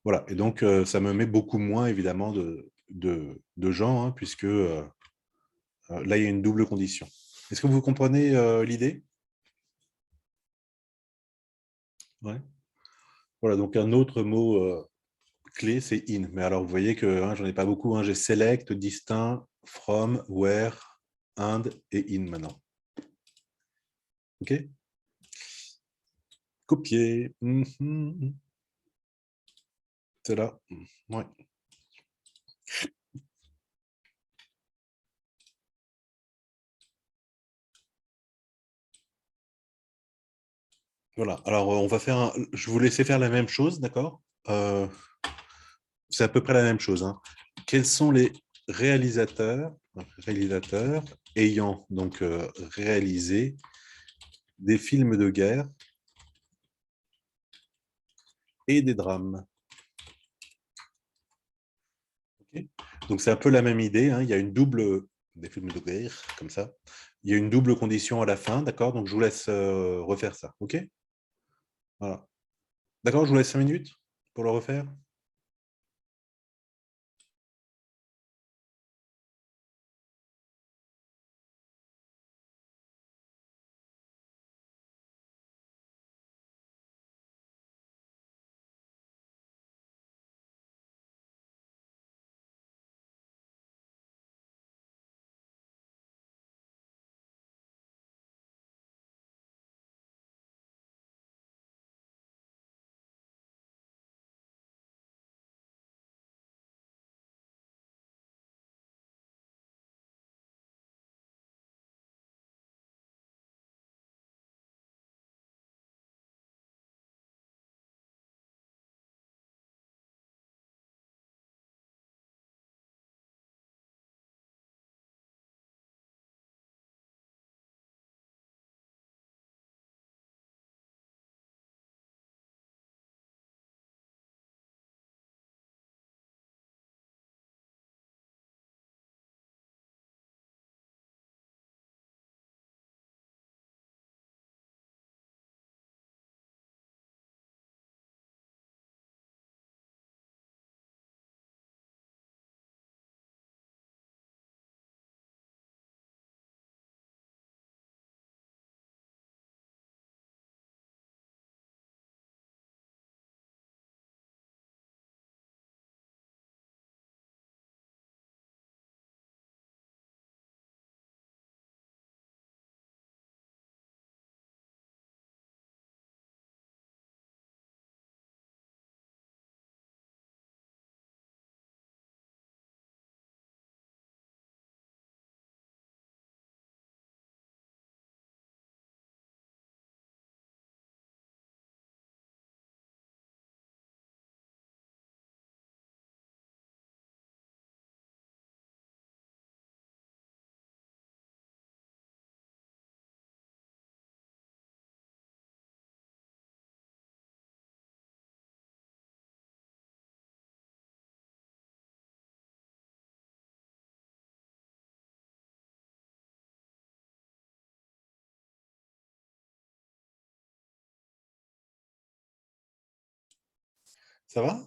Voilà, et donc ça me met beaucoup moins, évidemment, de gens, hein, puisque là, il y a une double condition. Est-ce que vous comprenez l'idée? Ouais. Voilà, donc un autre mot clé, c'est in. Mais alors, vous voyez que hein, j'en ai pas beaucoup. Hein. J'ai select, distinct, from, where, and et in maintenant. OK? Copier. C'est là. Ouais. Voilà. Alors, on va faire je vais vous laisser faire la même chose, d'accord? C'est à peu près la même chose. Hein. Quels sont les réalisateurs ayant donc réalisé des films de guerre et des drames? Okay. Donc c'est un peu la même idée. Hein. Il y a une double des films de guerre comme ça. Il y a une double condition à la fin, d'accord? Donc je vous laisse refaire ça, ok? Voilà. D'accord, je vous laisse 5 minutes pour le refaire. Ça va?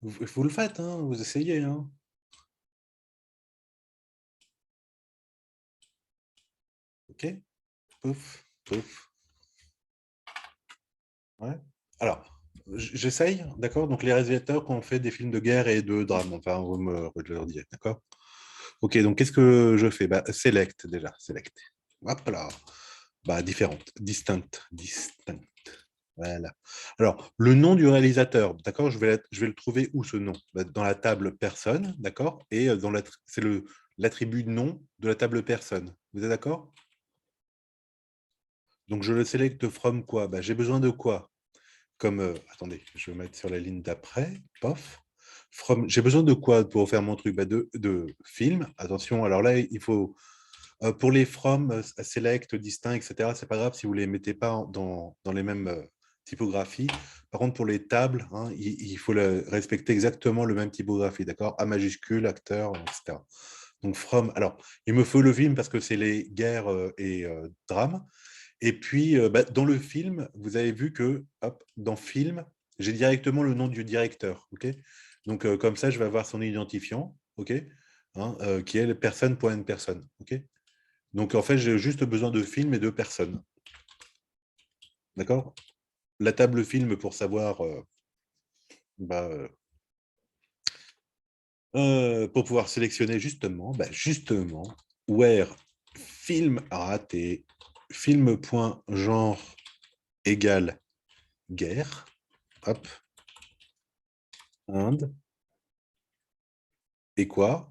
Vous le faites, hein, vous essayez. Hein. Ok? Pouf, pouf. Ouais. Alors, j'essaye, d'accord? Donc les réalisateurs qui ont fait des films de guerre et de drame, enfin, vous me le dire, d'accord? Ok, donc qu'est-ce que je fais? Bah, select déjà, select. Hop là. Bah, différente, distincte, distincte. Voilà. Alors, le nom du réalisateur, d'accord, je vais le trouver où ce nom? Bah, dans la table personne, d'accord? Et c'est l'attribut de nom de la table personne. Vous êtes d'accord? Donc, je le sélecte from quoi? Bah, j'ai besoin de quoi? Comme, attendez, je vais mettre sur la ligne d'après. Pof. From, j'ai besoin de quoi pour faire mon truc? Bah, de film. Attention, alors là, il faut pour les from, select, distinct, etc., c'est pas grave si vous les mettez pas dans les mêmes typographies. Par contre, pour les tables, hein, il faut respecter exactement le même typographie, d'accord? A majuscule, acteur, etc. Donc from, alors, il me faut le film parce que c'est les guerres et drames. Et puis, bah, dans le film, vous avez vu que, hop, dans film, j'ai directement le nom du directeur, ok? Donc, comme ça, je vais avoir son identifiant, OK, hein, qui est personne.n personne, OK. Donc, en fait, j'ai juste besoin de film et de personne. D'accord? La table film pour savoir, bah, pour pouvoir sélectionner justement, where film raté, film.genre égale guerre, hop, Inde, et quoi?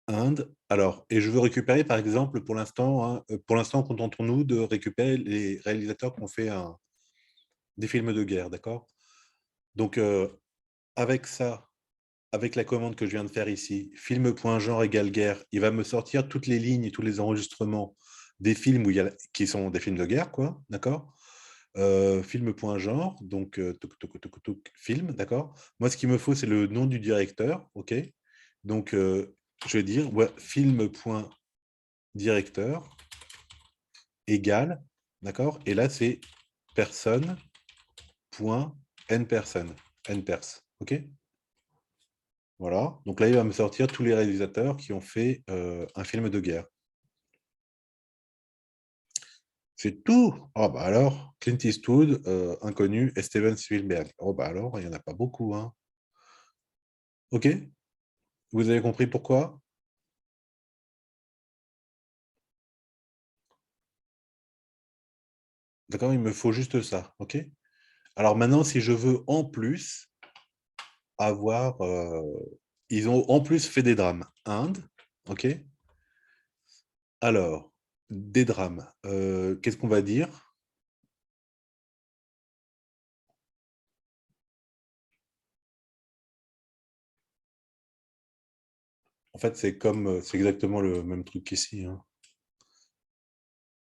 Inde. Alors, et je veux récupérer, par exemple, pour l'instant, hein, contentons-nous de récupérer les réalisateurs qui ont fait des films de guerre, d'accord? Donc, avec ça, avec la commande que je viens de faire ici, film.genre égale guerre, il va me sortir toutes les lignes et tous les enregistrements des films qui sont des films de guerre, quoi, d'accord? Film.genre, donc film, d'accord? Moi, ce qu'il me faut, c'est le nom du directeur, ok? Donc, je vais dire ouais, film.directeur égale, d'accord? Et là, c'est personne.nperson, npers, ok? Voilà. Donc là, il va me sortir tous les réalisateurs qui ont fait un film de guerre. C'est tout. Oh, bah alors, Clint Eastwood, inconnu, et Steven Spielberg. Oh, bah alors, il n'y en a pas beaucoup, hein. Ok? Vous avez compris pourquoi? D'accord, il me faut juste ça. Ok? Alors maintenant, si je veux en plus avoir. Ils ont en plus fait des drames. Inde. Ok? Alors, des drames. Qu'est-ce qu'on va dire? En fait, c'est exactement le même truc qu'ici, hein.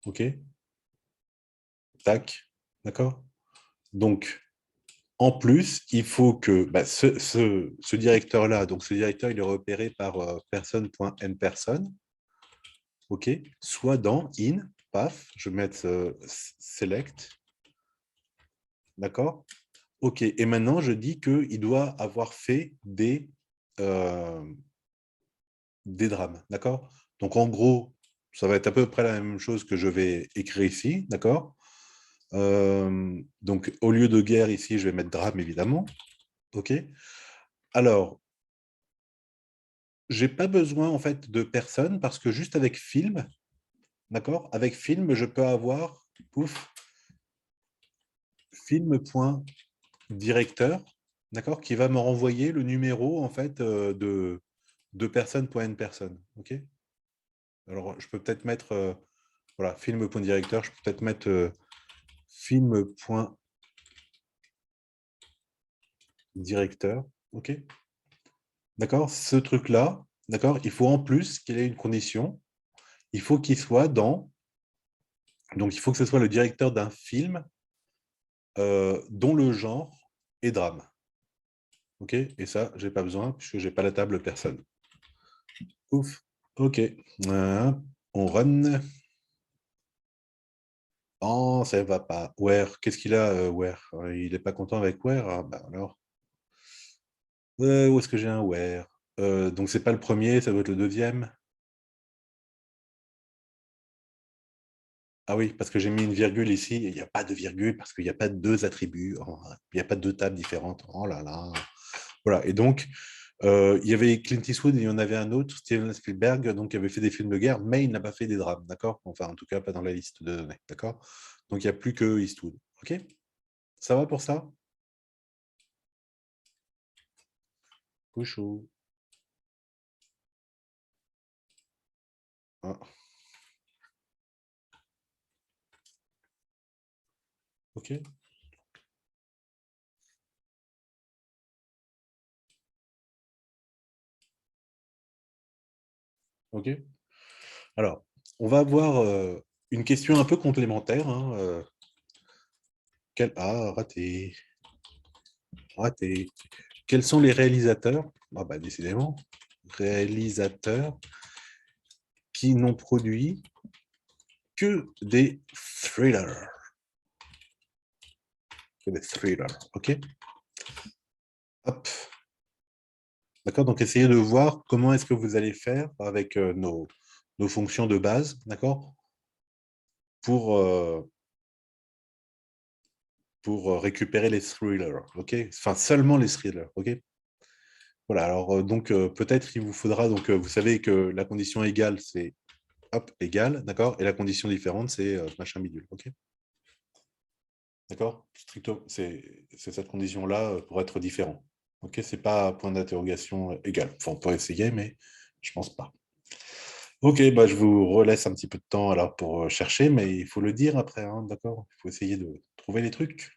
Ok? Tac. D'accord? Donc, en plus, il faut que bah, ce directeur-là, donc ce directeur, il est repéré par personne.nperson, ok, soit dans in, paf, je vais mettre select, d'accord? Ok, et maintenant je dis qu'il doit avoir fait euh, des drames, d'accord? Donc en gros, ça va être à peu près la même chose que je vais écrire ici, d'accord? Donc au lieu de guerre ici, je vais mettre drame évidemment, ok? Alors, j'ai pas besoin en fait de personne parce que juste avec film, d'accord? Avec film, je peux avoir pouf, film.directeur, d'accord? Qui va me renvoyer le numéro en fait de personne.n personne. Ok? Alors je peux peut-être mettre voilà, film.directeur, je peux peut-être mettre film.directeur. Ok? D'accord? Ce truc-là, d'accord? Il faut en plus qu'il ait une condition. Il faut qu'il soit dans. Donc il faut que ce soit le directeur d'un film dont le genre est drame. Ok? Et ça, j'ai pas besoin puisque j'ai pas la table personne. Ouf. Ok. On run. Oh, ça va pas. Where? Qu'est-ce qu'il a, Where? Il est pas content avec Where? Ah, bah alors. Où est-ce que j'ai un Where? Donc c'est pas le premier, ça doit être le deuxième. Ah oui, parce que j'ai mis une virgule ici, et il n'y a pas de virgule parce qu'il n'y a pas deux attributs, oh, il n'y a pas deux tables différentes. Oh là là. Voilà, et donc, il y avait Clint Eastwood, et il y en avait un autre, Steven Spielberg, donc il avait fait des films de guerre, mais il n'a pas fait des drames, d'accord? Enfin, en tout cas, pas dans la liste de données, d'accord? Donc, il n'y a plus que Eastwood, ok? Ça va pour ça? Couchou. Ah, ok, ok. Alors, on va avoir une question un peu complémentaire, hein, Ah, raté, raté. Quels sont les réalisateurs? Ah bah, décidément, réalisateurs qui n'ont produit que des thrillers. que des thrillers. OK? Hop. D'accord? Donc, essayez de voir comment est-ce que vous allez faire avec nos fonctions de base, d'accord? Pour, récupérer les thrillers, OK? Enfin, seulement les thrillers, OK? Voilà, alors donc peut-être il vous faudra, donc vous savez que la condition égale, c'est hop, égale, d'accord? Et la condition différente, c'est machin bidule, OK? D'accord? Stricto, c'est cette condition-là pour être différent. OK? C'est pas point d'interrogation égal. Enfin, on peut essayer, mais je pense pas. OK, bah, je vous relaisse un petit peu de temps alors pour chercher, mais il faut le dire après, hein, d'accord? Il faut essayer de trouver les trucs.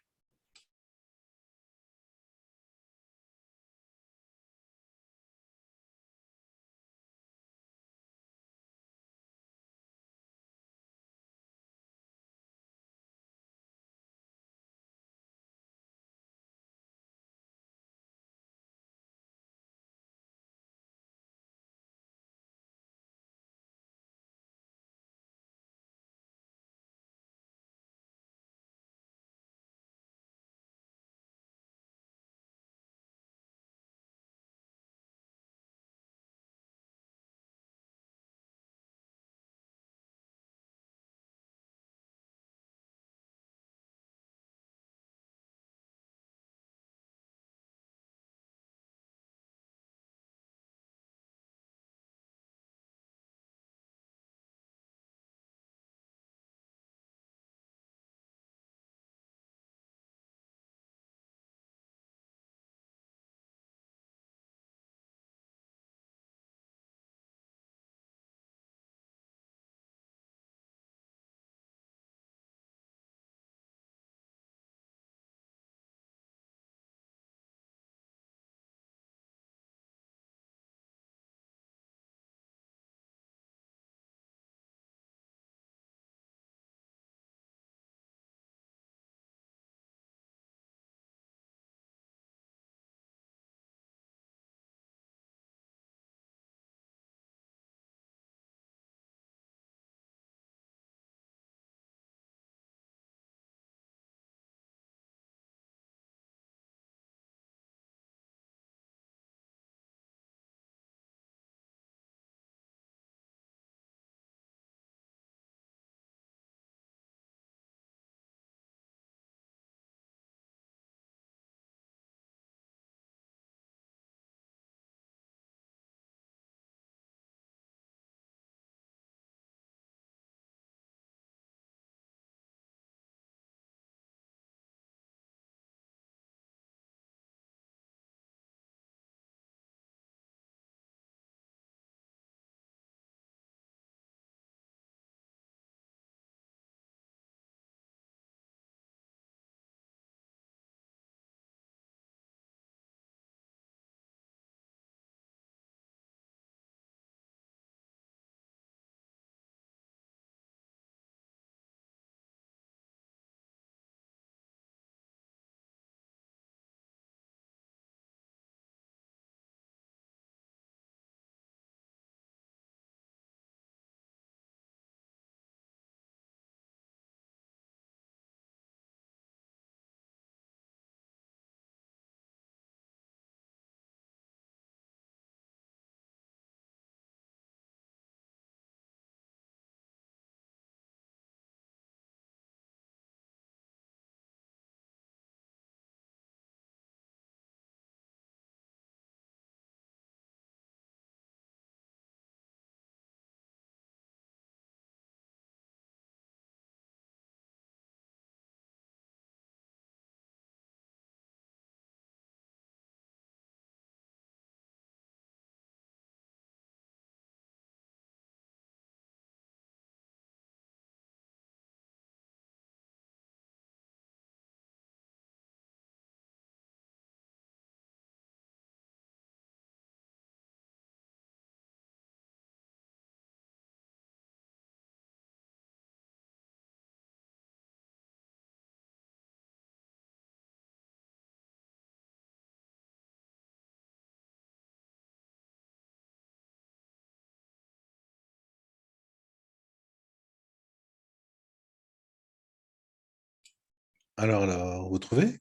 Alors là, vous trouvez?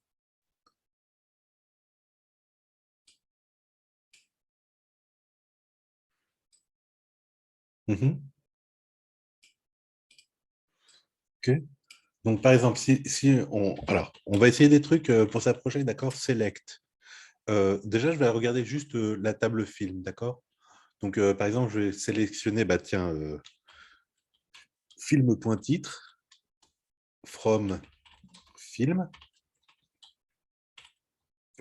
Mhm. Ok. Donc, par exemple, si on... Alors, on va essayer des trucs pour s'approcher, d'accord? Select. Déjà, je vais regarder juste la table film, d'accord? Donc, par exemple, je vais sélectionner, bah, tiens, film.titre, from film,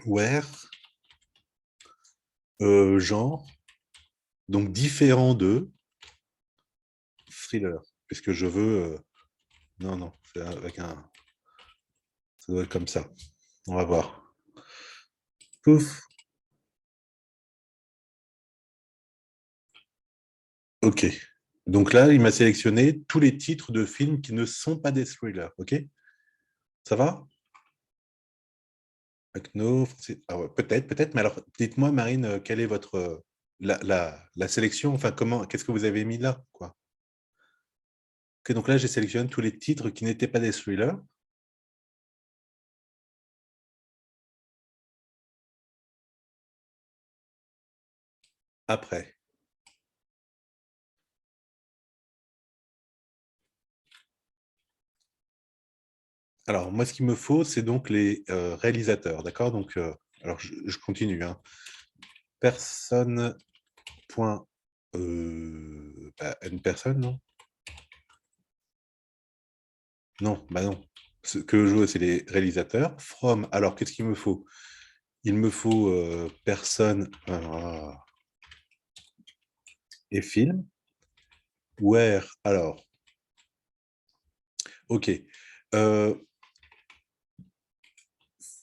where, genre, donc différent de thriller, puisque je veux... non, non, c'est avec un... Ça doit être comme ça. On va voir. Pouf. OK. Donc là, il m'a sélectionné tous les titres de films qui ne sont pas des thrillers. OK? Ça va? Acno, ah ouais, peut-être, peut-être. Mais alors, dites-moi, Marine, quelle est votre la sélection? Enfin, comment, qu'est-ce que vous avez mis là, quoi? OK, donc là, j'ai sélectionné tous les titres qui n'étaient pas des thrillers. Après. Alors, moi, ce qu'il me faut, c'est donc les réalisateurs, d'accord? Donc, alors, je continue, hein. Personne. Point. Bah, une personne, non? Non, bah non. Ce que je veux, c'est les réalisateurs. From, alors qu'est-ce qu'il me faut? Il me faut personne et film. Where, alors, ok. Euh,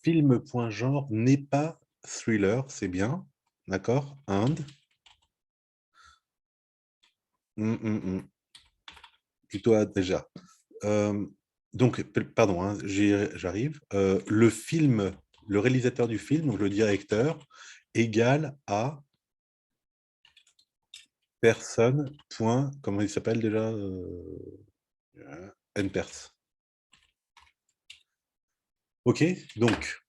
film.genre n'est pas thriller, c'est bien. D'accord? And. Plutôt déjà. Euh, donc, pardon, hein, j'arrive. Le film, le réalisateur du film, donc le directeur, égale à personne, point, comment il s'appelle déjà Npers. OK, donc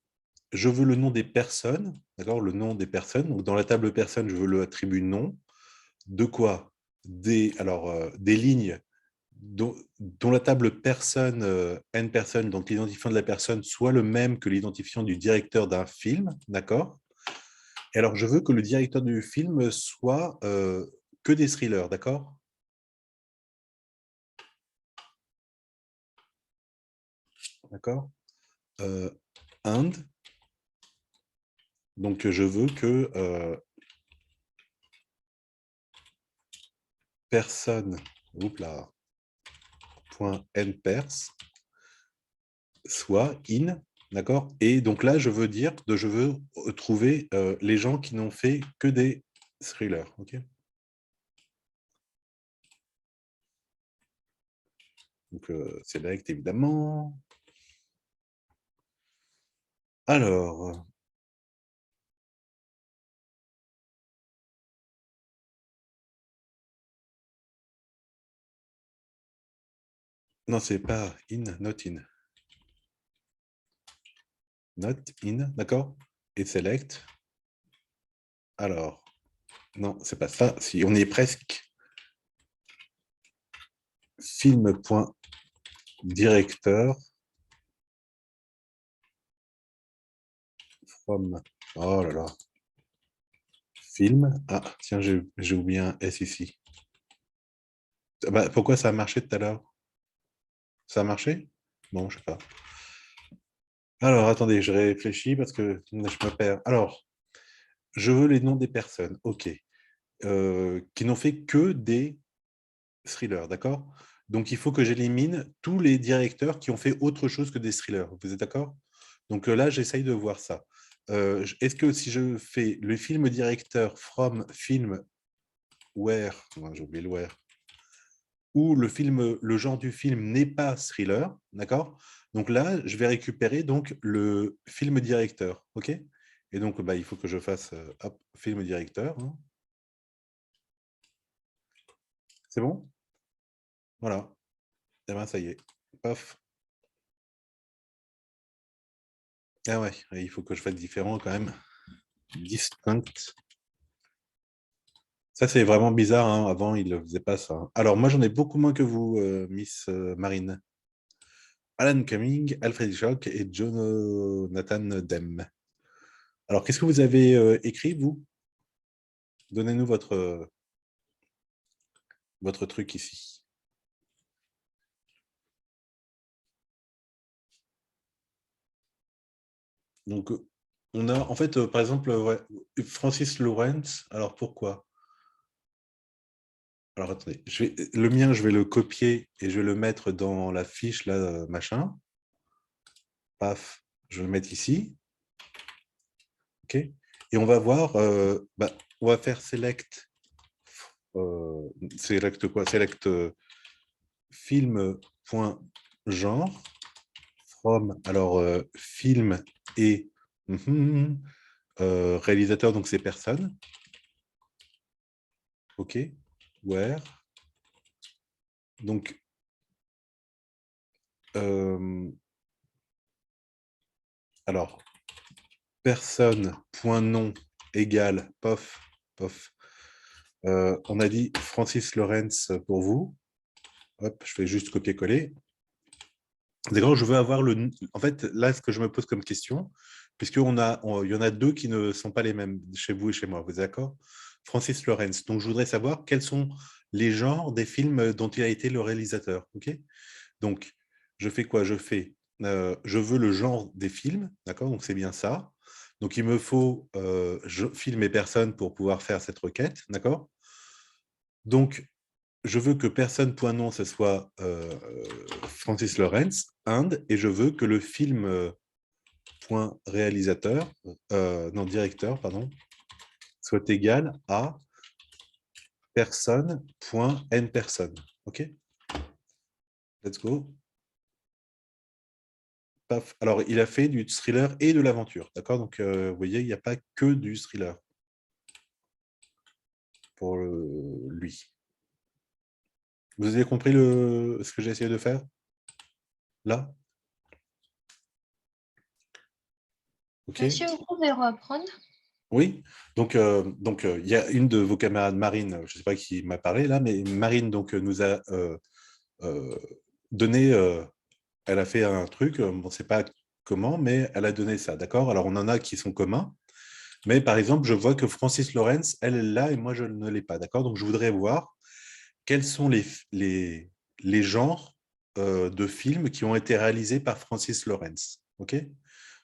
je veux le nom des personnes, d'accord, le nom des personnes. Donc dans la table personne, je veux le attribut nom. De quoi? Alors, des lignes dont la table personne, N personne, donc l'identifiant de la personne, soit le même que l'identifiant du directeur d'un film, d'accord? Et alors, je veux que le directeur du film soit que des thrillers, d'accord? D'accord? Euh, and, donc je veux que personne, oups là, point npers soit in, d'accord? Et donc là, je veux dire, je veux trouver les gens qui n'ont fait que des thrillers, ok? Donc select évidemment. Alors, non, c'est pas in, not in. Not in, d'accord? Et select. Alors, non, c'est pas ça. Si on est presque. Film.directeur from. Oh là là. Film. Ah, tiens, j'ai oublié un S ici. Ah bah, pourquoi ça a marché tout à l'heure? Ça a marché? Bon, je sais pas. Alors, attendez, je réfléchis parce que je me perds. Alors, je veux les noms des personnes, ok, qui n'ont fait que des thrillers, d'accord? Donc, il faut que j'élimine tous les directeurs qui ont fait autre chose que des thrillers. Vous êtes d'accord? Donc là, j'essaye de voir ça. Est-ce que si je fais le film directeur from film where, non, j'ai oublié le where, où le film, le genre du film n'est pas thriller, d'accord? Donc là, je vais récupérer donc le film directeur, ok? Et donc, bah, il faut que je fasse hop, film directeur, hein. C'est bon? Voilà. Et ben, ça y est. Paf. Ah ouais, il faut que je fasse différent quand même. Distinct. Ça, c'est vraiment bizarre, hein. Avant, il ne faisait pas ça. Alors, moi, j'en ai beaucoup moins que vous, Miss Marine. Alan Cumming, Alfred Hitchcock et Jonathan Demme. Alors, qu'est-ce que vous avez écrit, vous? Donnez-nous votre truc ici. Donc, on a, en fait, par exemple, ouais, Francis Lawrence. Alors, pourquoi? Alors, attendez. Le mien, je vais le copier et je vais le mettre dans la fiche, là, machin. Paf, je vais le mettre ici. OK. Et on va voir, on va faire select. Select quoi? Select film.genre from, alors film et réalisateur, donc c'est personne. OK. Where. Donc, alors, personne.nom égale pof, pof. On a dit Francis Lawrence pour vous. Hop, je fais juste copier-coller. D'accord, je veux avoir le. En fait, là, ce que je me pose comme question, puisqu'il y en a deux qui ne sont pas les mêmes chez vous et chez moi, vous êtes d'accord? Francis Lawrence. Donc, je voudrais savoir quels sont les genres des films dont il a été le réalisateur. OK? Donc, je fais quoi? Je veux le genre des films, d'accord? Donc, c'est bien ça. Donc, il me faut film et personne pour pouvoir faire cette requête, d'accord? Donc, je veux que personne.nom, ce soit Francis Lawrence, Inde, et je veux que le film point réalisateur, non, directeur, pardon, soit égal à personne.n personne. OK? Let's go. Paf. Alors, il a fait du thriller et de l'aventure, d'accord? Donc, vous voyez, il n'y a pas que du thriller pour lui. Vous avez compris ce que j'ai essayé de faire? Là? OK? Monsieur, vous pouvez reprendre? Oui, donc il y a une de vos camarades Marine, je ne sais pas qui m'a parlé là, mais Marine donc nous a euh, donné, elle a fait un truc, on ne sait pas comment, mais elle a donné ça, d'accord? Alors on en a qui sont communs, mais par exemple je vois que Francis Lawrence, elle l'a et moi je ne l'ai pas, d'accord? Donc je voudrais voir quels sont les genres de films qui ont été réalisés par Francis Lawrence, ok?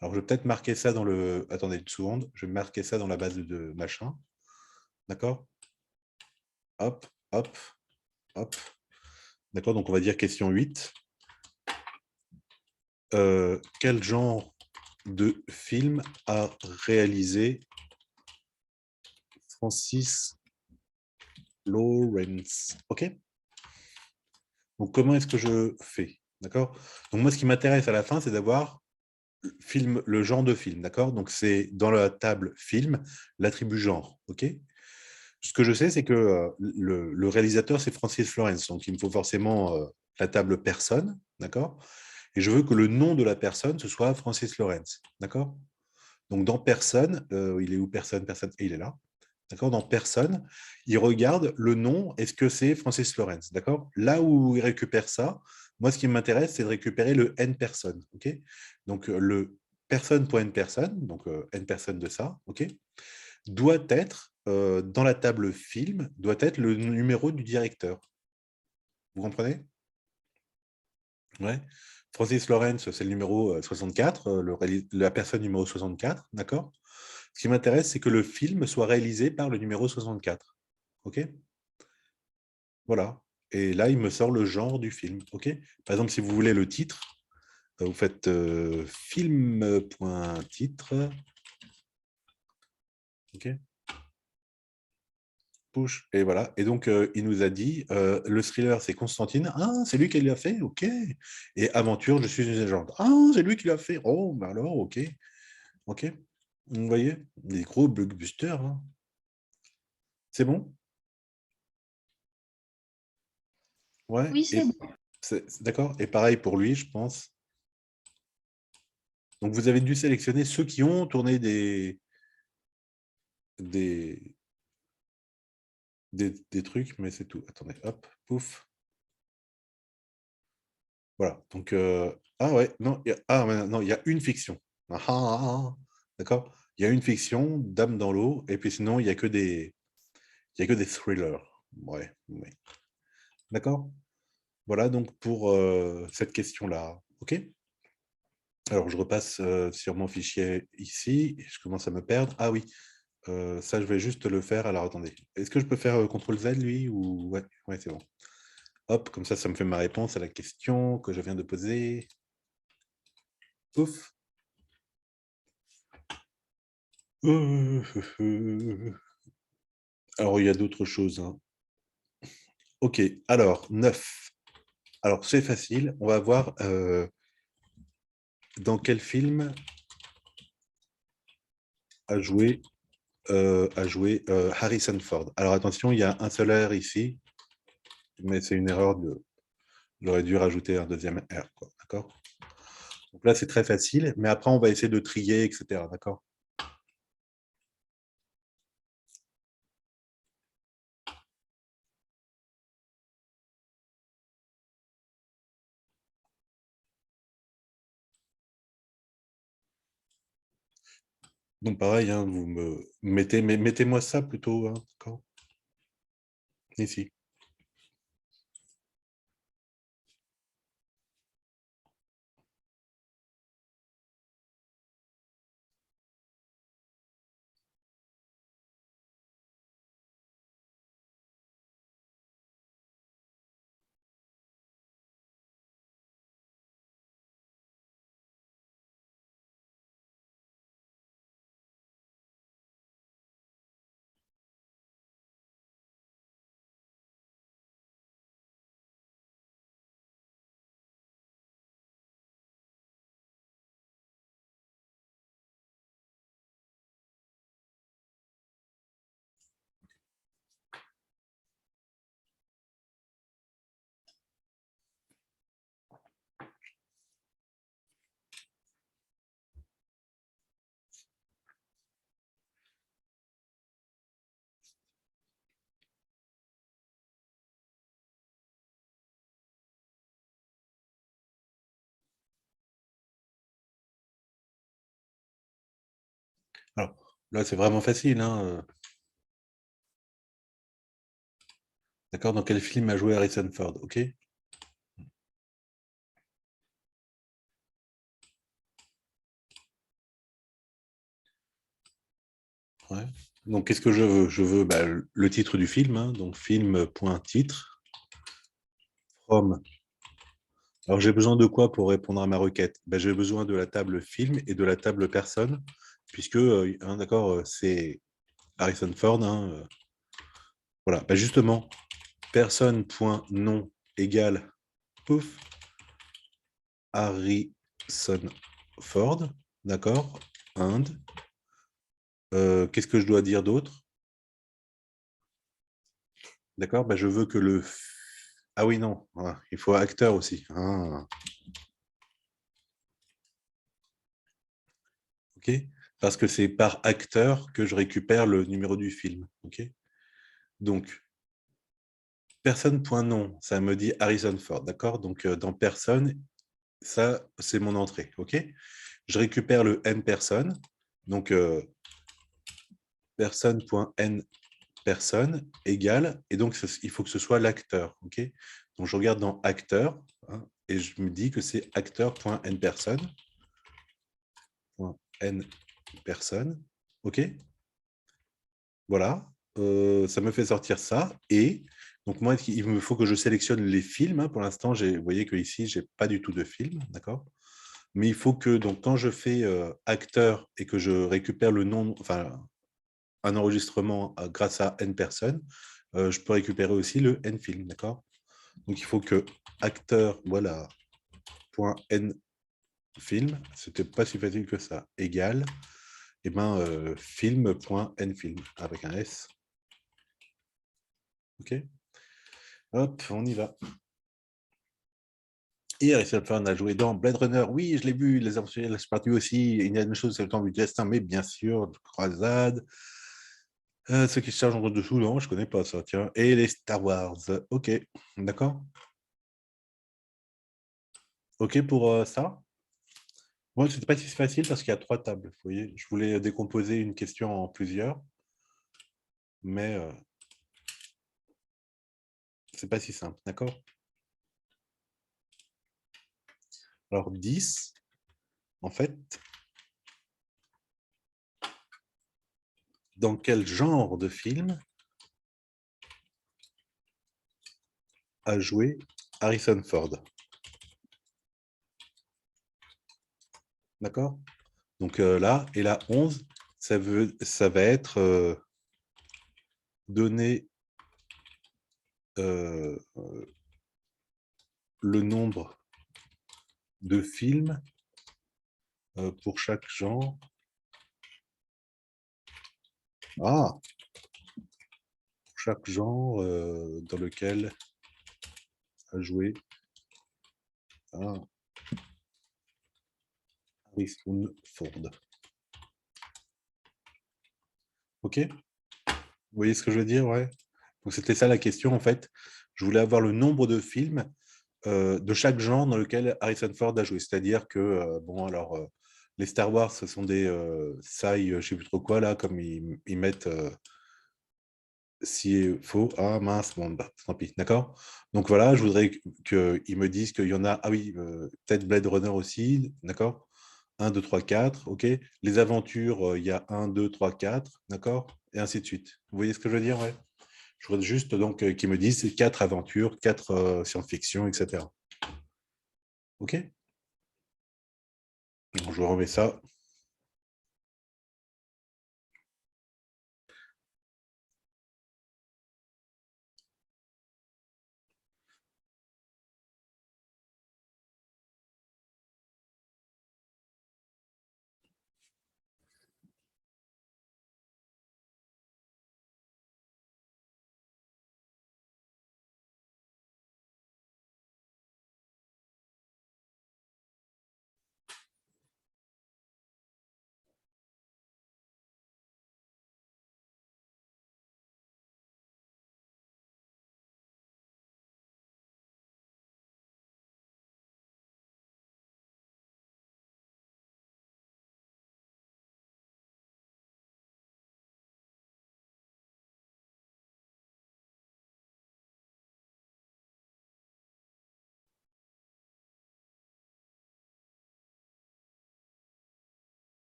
Alors, je vais peut-être marquer ça dans le... Attendez une seconde. Je vais marquer ça dans la base de machin. D'accord? Hop, hop, hop. D'accord, donc on va dire question 8. Quel genre de film a réalisé Francis Lawrence? OK? Donc, comment est-ce que je fais? D'accord? Donc, moi, ce qui m'intéresse à la fin, c'est d'avoir le genre de film. D'accord? Donc, c'est dans la table film, l'attribut genre. OK? Ce que je sais, c'est que le réalisateur, c'est Francis Lawrence. Donc, il me faut forcément la table personne. D'accord? Et je veux que le nom de la personne, ce soit Francis Lawrence. D'accord? Donc, dans personne, il est où personne? Personne, et il est là. D'accord? Dans personne, il regarde le nom, est-ce que c'est Francis Lawrence? D'accord? Là où il récupère ça, moi, ce qui m'intéresse, c'est de récupérer le N personne. OK? Donc, le personne.n personne, donc N personne de ça, OK? Doit être, dans la table film, doit être le numéro du directeur. Vous comprenez? Ouais. Francis Lawrence, c'est le numéro 64, la personne numéro 64, d'accord? Ce qui m'intéresse, c'est que le film soit réalisé par le numéro 64. OK? Voilà. Et là, il me sort le genre du film. OK? Par exemple, si vous voulez le titre, vous faites film.titre. OK? Push. Et voilà. Et donc, il nous a dit, le thriller, c'est Constantine. Ah, c'est lui qui l'a fait. OK. Et aventure, je suis une légende. Ah, c'est lui qui l'a fait. Oh, bah alors, OK. OK. Vous voyez, des gros blockbusters, hein. C'est bon? Ouais. Oui, Et c'est bon. d'accord. Et pareil pour lui, je pense. Donc, vous avez dû sélectionner ceux qui ont tourné des, des trucs, mais c'est tout. Attendez, hop, pouf. Voilà. Donc, ah ouais, non, non, il y a une fiction. D'accord? Il y a une fiction, Dame dans l'eau, et puis sinon, il n'y a que des thrillers. Ouais, ouais. D'accord? Voilà donc pour cette question-là. OK? Alors, je repasse sur mon fichier ici. Je commence à me perdre. Ah oui, ça, je vais juste le faire. Alors, attendez. Est-ce que je peux faire CTRL-Z, lui ou... Ouais, ouais, c'est bon. Hop, comme ça me fait ma réponse à la question que je viens de poser. Pouf. Alors, il y a d'autres choses, hein. OK, alors, 9. Alors, c'est facile. On va voir dans quel film a joué Harrison Ford. Alors attention, il y a un seul R ici, mais c'est une erreur de... J'aurais dû rajouter un deuxième R, quoi, d'accord? Donc là, c'est très facile, mais après, on va essayer de trier, etc., d'accord? Donc pareil, hein, vous me mettez, mais mettez-moi ça plutôt, hein, d'accord? Ici. Alors, là, c'est vraiment facile, hein. D'accord, dans quel film a joué Harrison Ford, ok? Ouais. Donc, qu'est-ce que je veux? Je veux bah, le titre du film, hein, donc film.titre, from. Alors, j'ai besoin de quoi pour répondre à ma requête? Ben, j'ai besoin de la table film et de la table personne, puisque, hein, d'accord, c'est Harrison Ford. Hein, voilà, ben, justement, personne.nom égale, pouf, Harrison Ford, d'accord, Inde. Qu'est-ce que je dois dire d'autre? D'accord, ben, je veux que le... Ah oui, non, voilà, il faut acteur aussi. Ah, ok, parce que c'est par acteur que je récupère le numéro du film. Ok, donc, personne.nom, ça me dit Harrison Ford, d'accord? Donc, dans personne, ça, c'est mon entrée, ok? Je récupère le n personne, donc personne.n personne égale, et donc il faut que ce soit l'acteur, ok? Donc, je regarde dans acteur, hein, et je me dis que c'est acteur.n personne, n personne, ok? Voilà, ça me fait sortir ça. Et donc, moi, il me faut que je sélectionne les films, hein. Pour l'instant, vous voyez qu'ici, je n'ai pas du tout de film, d'accord? Mais il faut que, donc, quand je fais acteur et que je récupère le nom, enfin, un enregistrement grâce à N personnes, je peux récupérer aussi le N film, d'accord? Donc, il faut que acteur, voilà, point N film, c'était pas si facile que ça, égale, et ben, film.nfilm, avec un S. OK? Hop, on y va. Et Harrison Ford a joué dans Blade Runner. Oui, je l'ai vu. Les aventuriers de l'espace perdu aussi. Il y a une chose, c'est le temps du destin, mais bien sûr, Croisade. Ceux qui se chargent en dessous, non, je connais pas ça, tiens. Et les Star Wars. Ok, d'accord. Ok pour ça. Bon, c'était pas si facile parce qu'il y a 3 tables. Vous voyez, je voulais décomposer une question en plusieurs, mais c'est pas si simple, d'accord. Alors 10, en fait, dans quel genre de film a joué Harrison Ford? D'accord. Donc là, et la 11, ça va être donner le nombre de films pour chaque genre. Ah, pour chaque genre dans lequel a joué Harrison Ford. Ok. Vous voyez ce que je veux dire, ouais. Donc c'était ça la question en fait. Je voulais avoir le nombre de films de chaque genre dans lequel Harrison Ford a joué. C'est-à-dire que, bon, alors, les Star Wars, ce sont des sailles, je ne sais plus trop quoi, là, comme ils mettent si faux, ah mince, bon, bah, tant pis, d'accord. Donc voilà, je voudrais qu'ils me disent qu'il y en a, ah oui, peut-être Blade Runner aussi, d'accord. 1, 2, 3, 4, ok. Les aventures, il y a 1, 2, 3, 4, d'accord, et ainsi de suite. Vous voyez ce que je veux dire, ouais. Je voudrais juste donc qu'ils me disent 4 aventures, 4 science-fiction, etc. Ok. Donc, je remets ça.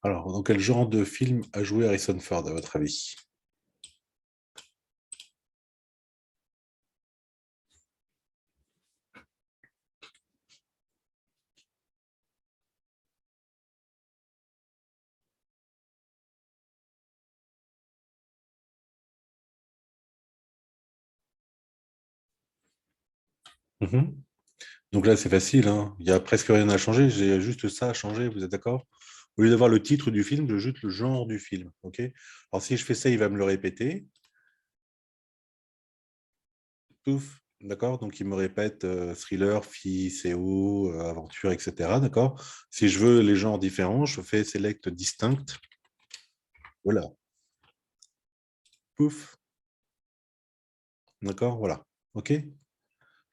Alors, dans quel genre de film a joué Harrison Ford, à votre avis? Mhm. Donc là, c'est facile, hein. Il n'y a presque rien à changer. J'ai juste ça à changer, vous êtes d'accord? Au lieu d'avoir le titre du film, je juste le genre du film. Ok. Alors, si je fais ça, il va me le répéter. Pouf. D'accord? Donc, il me répète thriller, fille, CO, aventure, etc. D'accord? Si je veux les genres différents, je fais select distinct. Voilà. Pouf. D'accord? Voilà. OK?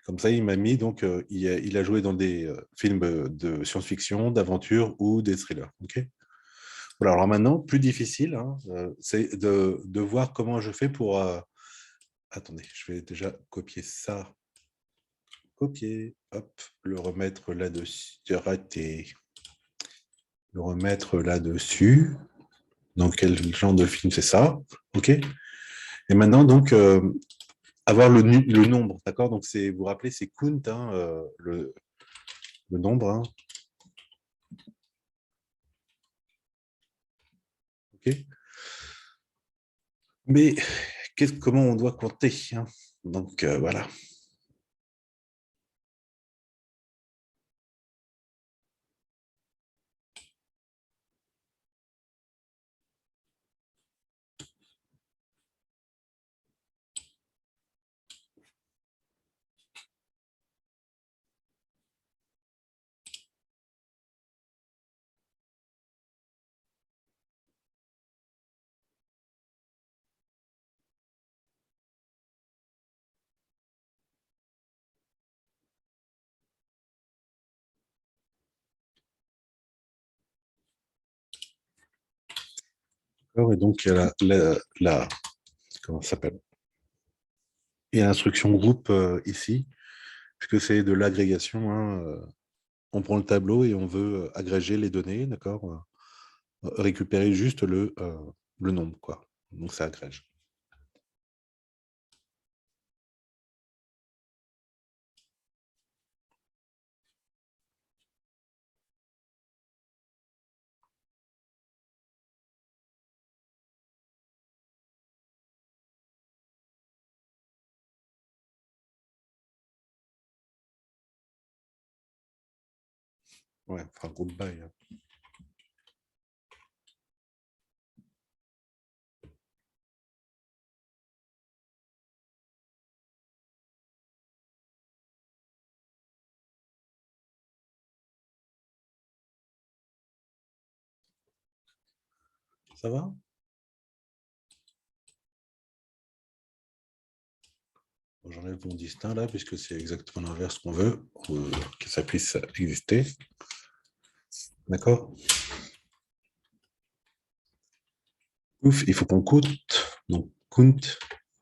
Comme ça, il m'a mis, donc, il a joué dans des films de science-fiction, d'aventure ou des thrillers. OK? Voilà, alors maintenant, plus difficile, hein, c'est de voir comment je fais pour. Attendez, je vais déjà copier ça. Copier, hop, le remettre là-dessus. J'ai raté. Le remettre là-dessus. Donc, quel genre de film c'est ça? OK? Et maintenant, donc, avoir le nombre, d'accord? Donc, vous vous rappelez, c'est count, hein, le nombre, hein. OK? Mais comment on doit compter, hein? Donc, voilà. Et donc, il y a comment ça s'appelle? Il y a l'instruction groupe ici, puisque c'est de l'agrégation, hein, on prend le tableau et on veut agréger les données, d'accord? Récupérer juste le nombre, quoi. Donc, ça agrège. Ouais, enfin, groupe by, hein. Ça va? J'enlève mon distinct là, puisque c'est exactement l'inverse qu'on veut, que ça puisse exister. D'accord? Ouf, il faut qu'on compte. Donc, count.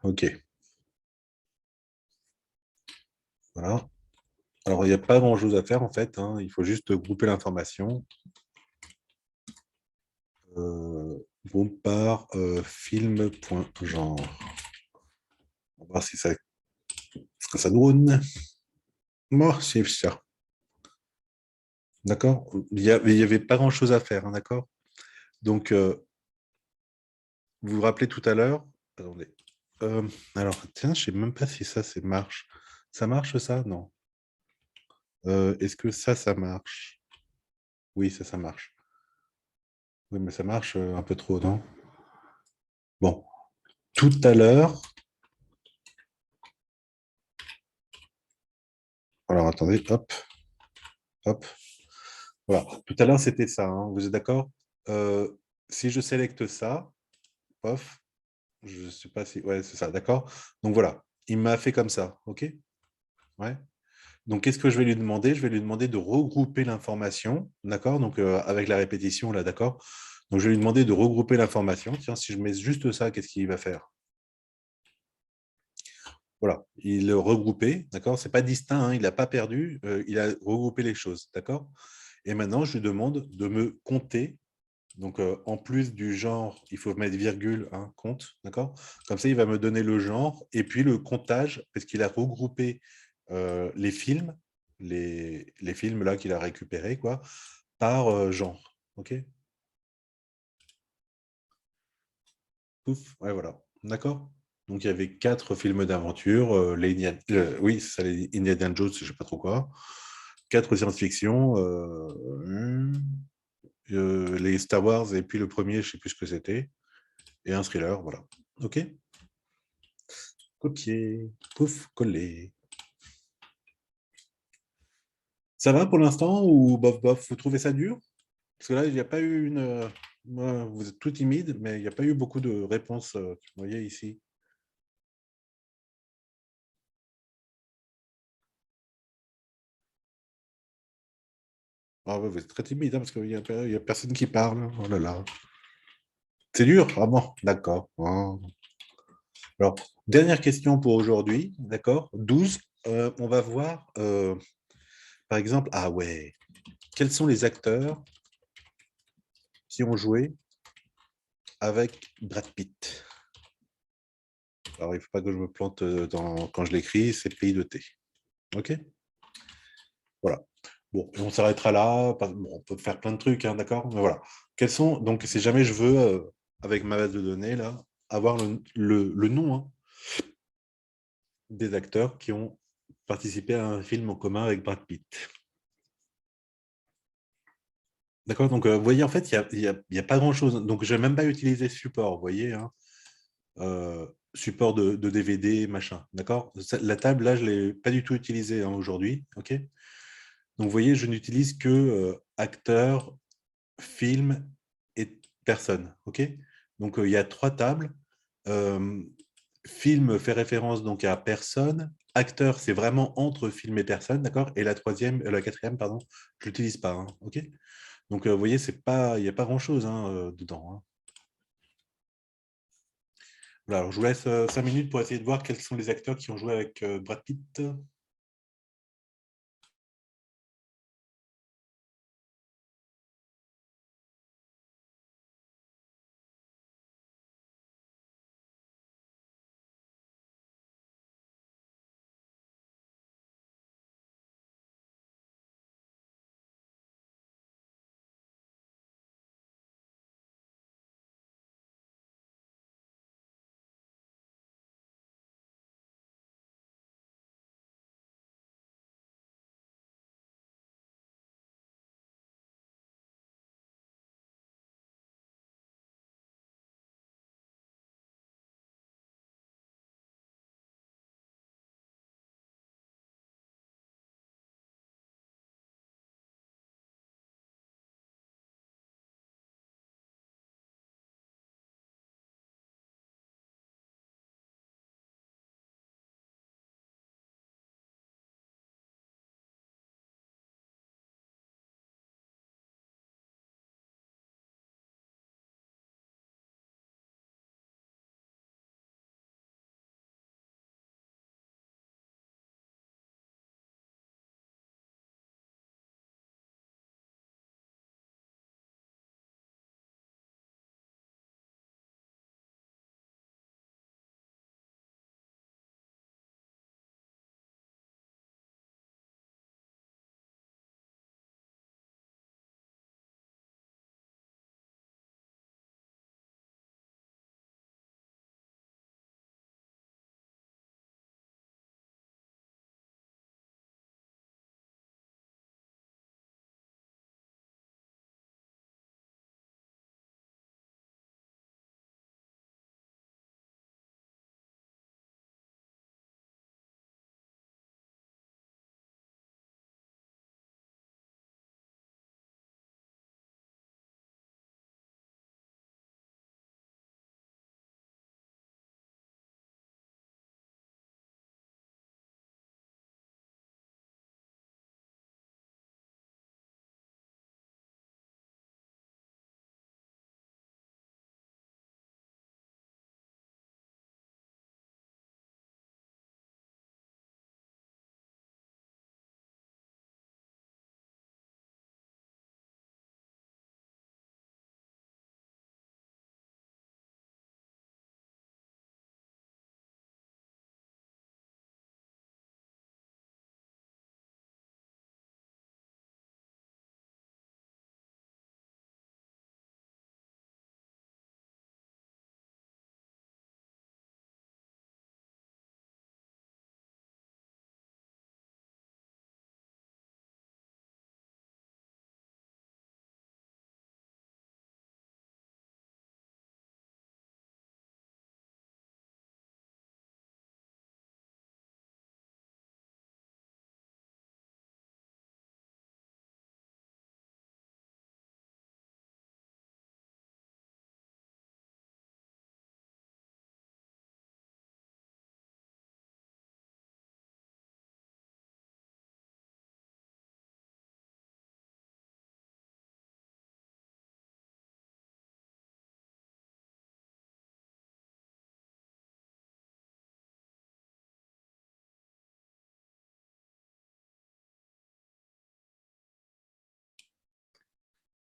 OK. Voilà. Alors, il n'y a pas grand-chose à faire, en fait, hein. Il faut juste grouper l'information. Groupe par film.genre. On va voir si ça, ce que ça donne. Moi, c'est ça. D'accord? Il y avait pas grand-chose à faire, hein, d'accord? Donc, vous vous rappelez tout à l'heure? Attendez. Euh, alors, tiens, je sais même pas si ça, c'est marche. Ça marche, ça? Non. Est-ce que ça marche? Oui, ça marche. Oui, mais ça marche un peu trop, non? Bon, tout à l'heure. Alors, attendez, hop, hop. Voilà. Tout à l'heure, c'était ça, hein. Vous êtes d'accord? Euh, Si je sélecte ça, off, je ne sais pas si. Ouais, c'est ça, d'accord? Donc voilà, il m'a fait comme ça, OK? Ouais. Donc, qu'est-ce que je vais lui demander? Je vais lui demander de regrouper l'information, d'accord? Donc, avec la répétition, là, d'accord? Donc, je vais lui demander de regrouper l'information. Tiens, si je mets juste ça, qu'est-ce qu'il va faire? Voilà, il regroupé, d'accord? C'est pas distinct, hein, il n'a pas perdu, il a regroupé les choses, d'accord? Et maintenant, je lui demande de me compter. Donc, en plus du genre, il faut mettre virgule, hein, compte, d'accord? Comme ça, il va me donner le genre et puis le comptage, parce qu'il a regroupé les films, les films là qu'il a récupérés, quoi, par genre, ok? Pouf, ouais, voilà, d'accord? Donc, il y avait 4 films d'aventure, oui, c'est ça, les Indiana Jones, je sais pas trop quoi, 4 science-fiction, les Star Wars, et puis le premier, je sais plus ce que c'était, et un thriller, voilà. Ok? Copier, pouf, coller. Ça va pour l'instant ou bof bof? Vous trouvez ça dur? Parce que là, il n'y a pas eu une. Vous êtes tout timide, mais il n'y a pas eu beaucoup de réponses. Vous voyez ici. Ah ouais, vous êtes très timide, hein, parce qu'il n'y a personne qui parle. Oh là là. C'est dur? Ah bon, d'accord. Ah. Alors, dernière question pour aujourd'hui, d'accord? 12. On va voir, par exemple, ah ouais, quels sont les acteurs qui ont joué avec Brad Pitt? Alors, il ne faut pas que je me plante quand je l'écris, c'est pays de thé. OK? Voilà. Bon, et on s'arrêtera là. Bon, on peut faire plein de trucs, hein, d'accord? Mais voilà. Quels sont, donc, si jamais je veux, avec ma base de données, là, avoir le nom, hein, des acteurs qui ont participé à un film en commun avec Brad Pitt. D'accord? Donc, vous voyez, en fait, il y a pas grand-chose. Donc, je vais même pas utiliser support, vous voyez, hein, support de DVD, machin. D'accord? La table, là, je ne l'ai pas du tout utilisée, hein, aujourd'hui. OK? Donc, vous voyez, je n'utilise que acteurs, film et personne. OK? Donc, il y a 3 tables. Euh, film fait référence donc à personne. Acteur, c'est vraiment entre film et personne, d'accord? Et la quatrième, pardon, je l'utilise pas, hein, OK? Donc, vous voyez, il n'y a pas grand-chose, hein, dedans, hein. Voilà, alors je vous laisse 5 minutes pour essayer de voir quels sont les acteurs qui ont joué avec Brad Pitt.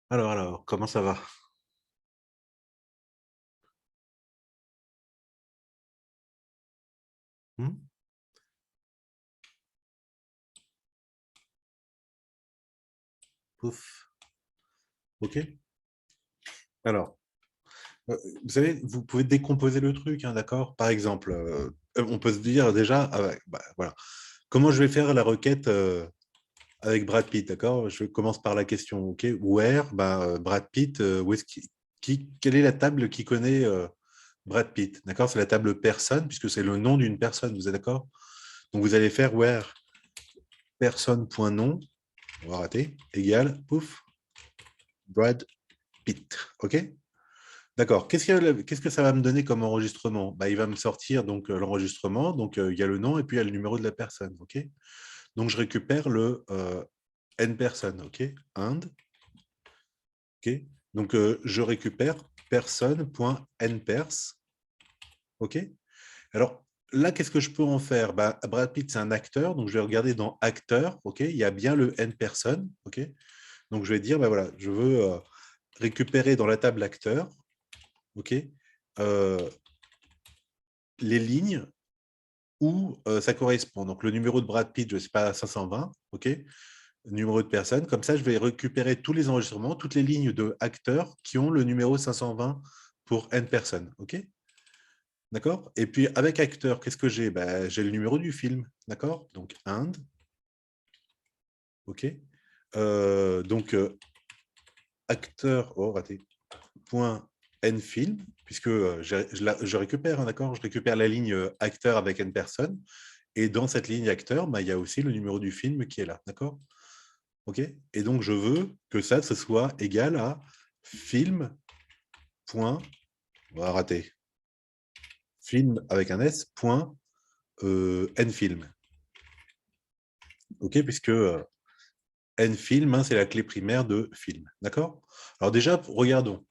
Alors, comment ça va? Hmm. Pouf. OK. Alors, vous savez, vous pouvez décomposer le truc, hein, d'accord? Par exemple, on peut se dire déjà, ah ouais, bah, voilà. Comment je vais faire la requête avec Brad Pitt, d'accord? Je commence par la question, OK? Where, bah, Brad Pitt, où est-ce quelle est la table qui connaît Brad Pitt, d'accord? C'est la table personne, puisque c'est le nom d'une personne, vous êtes d'accord? Donc, vous allez faire where personne.nom, on va rater, égale, pouf, Brad Pitt, OK? D'accord. Qu'est-ce que ça va me donner comme enregistrement? Bah, il va me sortir donc l'enregistrement, donc il y a le nom et puis il y a le numéro de la personne, OK? Donc, je récupère le N personne, OK? And, OK? Donc, je récupère personne.npers, OK? Alors, là, qu'est-ce que je peux en faire? Bah, Brad Pitt, c'est un acteur, donc je vais regarder dans acteur, OK? Il y a bien le N personne, OK? Donc, je vais dire, bah, voilà, je veux récupérer dans la table acteur, OK? Les lignes où ça correspond. Donc, le numéro de Brad Pitt, je ne sais pas, 520, OK? Numéro de personne. Comme ça, je vais récupérer tous les enregistrements, toutes les lignes de acteurs qui ont le numéro 520 pour N personnes, OK? D'accord? Et puis, avec acteur, qu'est-ce que j'ai? Ben, j'ai le numéro du film, d'accord? Donc, and, OK? Donc, acteur, oh, raté, point nfilm, puisque je récupère, hein, d'accord? Je récupère la ligne acteur avec N personnes. Et dans cette ligne acteur, bah, il y a aussi le numéro du film qui est là, d'accord? OK? Et donc, je veux que ça, ce soit égal à film. On va rater. Film avec un S, point nfilm. OK? Puisque nfilm, hein, c'est la clé primaire de film, d'accord? Alors déjà, regardons.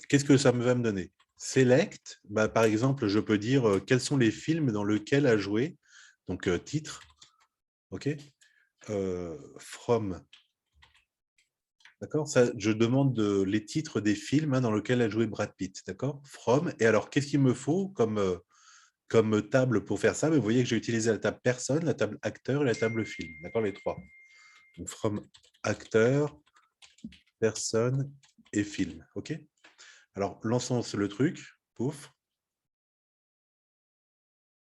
Qu'est-ce que ça va me donner? Select, bah, par exemple, je peux dire quels sont les films dans lesquels a joué, donc titre, OK? From. D'accord? Ça, je demande les titres des films, hein, dans lesquels a joué Brad Pitt. D'accord? From. Et alors, qu'est-ce qu'il me faut comme table pour faire ça? Mais vous voyez que j'ai utilisé la table personne, la table acteur et la table film. D'accord? Les trois. Donc, from acteur, personne et film. OK? Alors, lançons le truc. Pouf.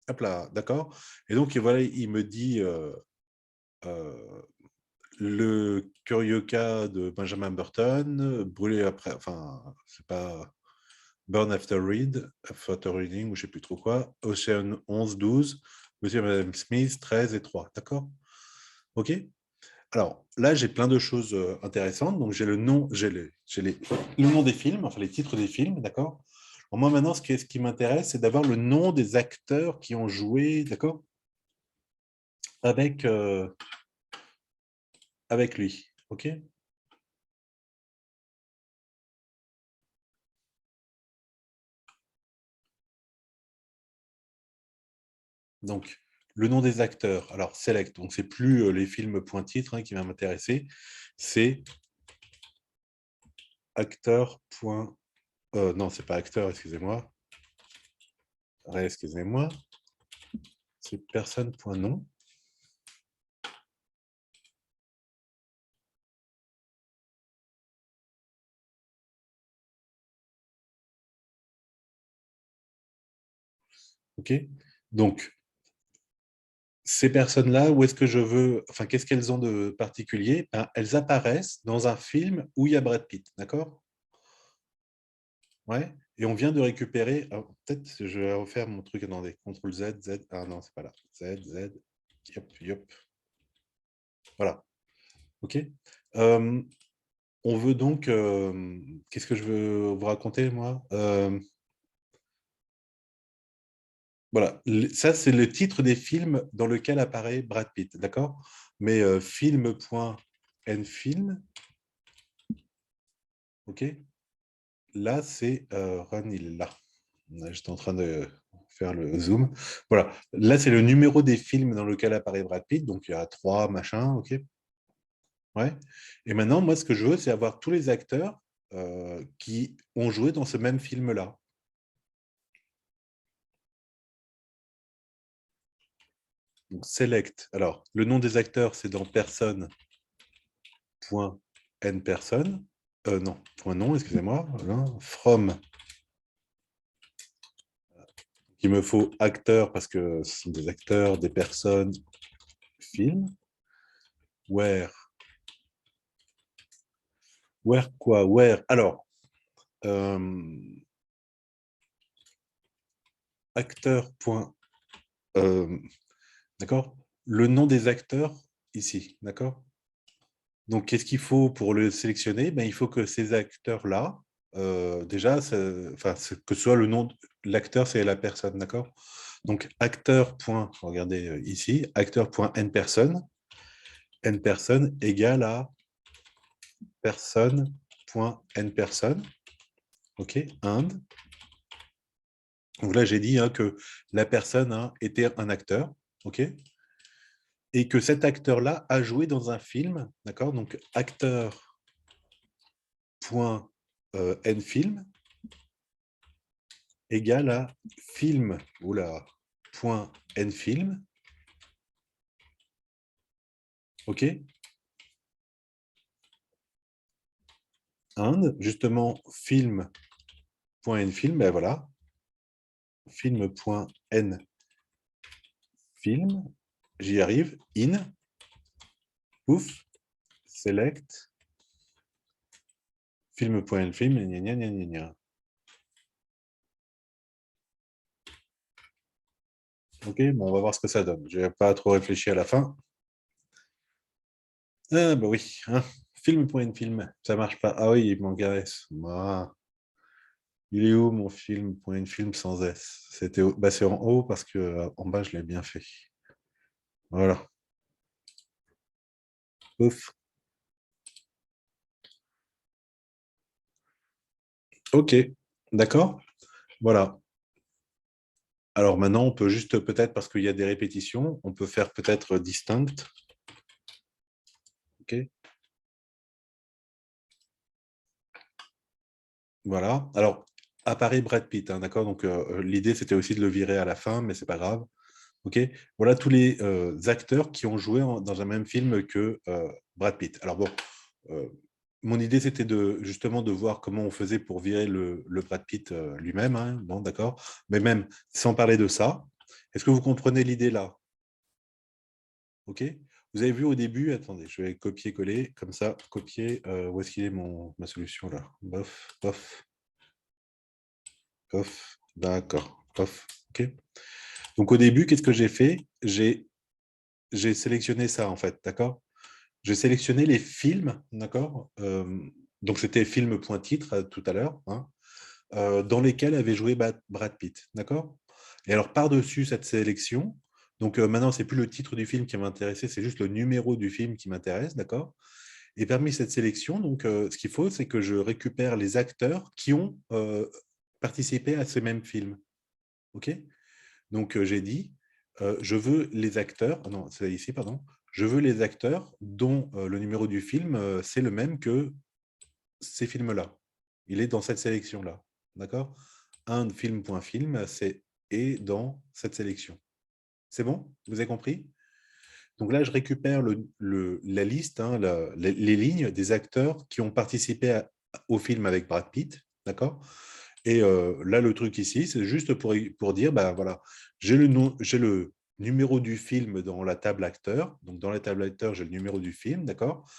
Hop là. D'accord? Et donc, voilà, il me dit euh, le curieux cas de Benjamin Burton, brûlé après. Enfin, c'est pas. Burn After Read, After Reading, ou je ne sais plus trop quoi, Ocean 11, 12, Monsieur et Madame Smith, 13 et 3. D'accord? OK? Alors, là, j'ai plein de choses intéressantes. Donc, j'ai le nom, le nom des films, enfin les titres des films, d'accord? Moi, maintenant, ce qui m'intéresse, c'est d'avoir le nom des acteurs qui ont joué, d'accord? Avec, avec lui. OK? Donc, le nom des acteurs. Alors, select. Donc, c'est plus les films point titre, hein, qui va m'intéresser. C'est acteur. Non, c'est pas acteur, excusez-moi. Excusez-moi. C'est personne.nom. OK? Donc, ces personnes-là, où est-ce que je veux, enfin, qu'est-ce qu'elles ont de particulier? Ben, elles apparaissent dans un film où il y a Brad Pitt, d'accord? Ouais. Et on vient de récupérer, peut-être je vais refaire mon truc, attendez, CTRL Z, Z, ah non, c'est pas là, Z, Z, yop, yop. Voilà, OK? Euh, on veut donc, qu'est-ce que je veux vous raconter, moi? Voilà, ça c'est le titre des films dans lequel apparaît Brad Pitt, d'accord? Mais film.nfilm, ok? Là c'est Run, il est là. J'étais en train de faire le zoom. Voilà, là c'est le numéro des films dans lequel apparaît Brad Pitt, donc il y a trois machins, ok? Ouais. Et maintenant, moi ce que je veux, c'est avoir tous les acteurs qui ont joué dans ce même film-là. Donc, select. Alors, le nom des acteurs, c'est dans personne, point n personne. Non, point nom, excusez-moi. Voilà. From. Il me faut acteurs parce que ce sont des acteurs, des personnes, film. Where. Where quoi? Where. Alors, acteur. Point, d'accord? Le nom des acteurs ici, d'accord? Donc, qu'est-ce qu'il faut pour le sélectionner? Ben, il faut que ces acteurs-là, déjà, enfin, que ce soit le nom, l'acteur, c'est la personne, d'accord? Donc, acteur. Regardez ici, acteur.n personne égale à personne.n personne. OK, Inde. Donc là, j'ai dit hein, que la personne hein, était un acteur. OK, et que cet acteur-là a joué dans un film. D'accord, donc acteur.n film égale à film, point n film. OK, Inde, justement, film.n film, ben voilà, film.n film, j'y arrive, in, pouf, select, film.n film, gna gna gna gna gna. Ok, bon, on va voir ce que ça donne. Je n'ai pas trop réfléchi à la fin. Ah, bah oui, hein. Film.nfilm, ça marche pas. Ah oui, il manque un S. Ah. Il est où mon film.nfilm sans S? Bah, c'est en haut parce que en bas, je l'ai bien fait. Voilà. Ouf. Ok, d'accord. Voilà. Alors maintenant, on peut juste peut-être, parce qu'il y a des répétitions, on peut faire peut-être distinct. Ok. Voilà. Alors, apparaît Brad Pitt, hein, d'accord? Donc, l'idée, c'était aussi de le virer à la fin, mais c'est pas grave. Ok, voilà tous les acteurs qui ont joué dans un même film que Brad Pitt. Alors bon, euh, mon idée c'était justement de voir comment on faisait pour virer le Brad Pitt lui-même, hein, bon d'accord, mais même sans parler de ça, est-ce que vous comprenez l'idée là? Ok, vous avez vu au début, attendez, je vais copier-coller, comme ça, copier, où est-ce qu'il est ma solution là? Bof, bof, bof, d'accord, bof, ok. Donc au début, qu'est-ce que j'ai fait? J'ai sélectionné ça en fait, d'accord? J'ai sélectionné les films, d'accord? Donc, c'était film.titre tout à l'heure, hein, dans lesquels avait joué Brad Pitt, d'accord? Et alors, par-dessus cette sélection, donc maintenant, c'est plus le titre du film qui m'intéressait, c'est juste le numéro du film qui m'intéresse, d'accord? Et parmi cette sélection, donc, ce qu'il faut, c'est que je récupère les acteurs qui ont participé à ce même film, ok? Donc, j'ai dit, je veux les acteurs, ah non, c'est ici, pardon, je veux les acteurs dont le numéro du film, c'est le même que ces films-là. Il est dans cette sélection-là. D'accord? Un film.film, c'est est dans cette sélection. C'est bon? Vous avez compris? Donc là, je récupère la liste, hein, les lignes des acteurs qui ont participé au film avec Brad Pitt. D'accord? Et là, le truc ici, c'est juste pour dire, ben voilà, j'ai le numéro du film dans la table acteur. Donc, dans la table acteur, j'ai le numéro du film, d'accord?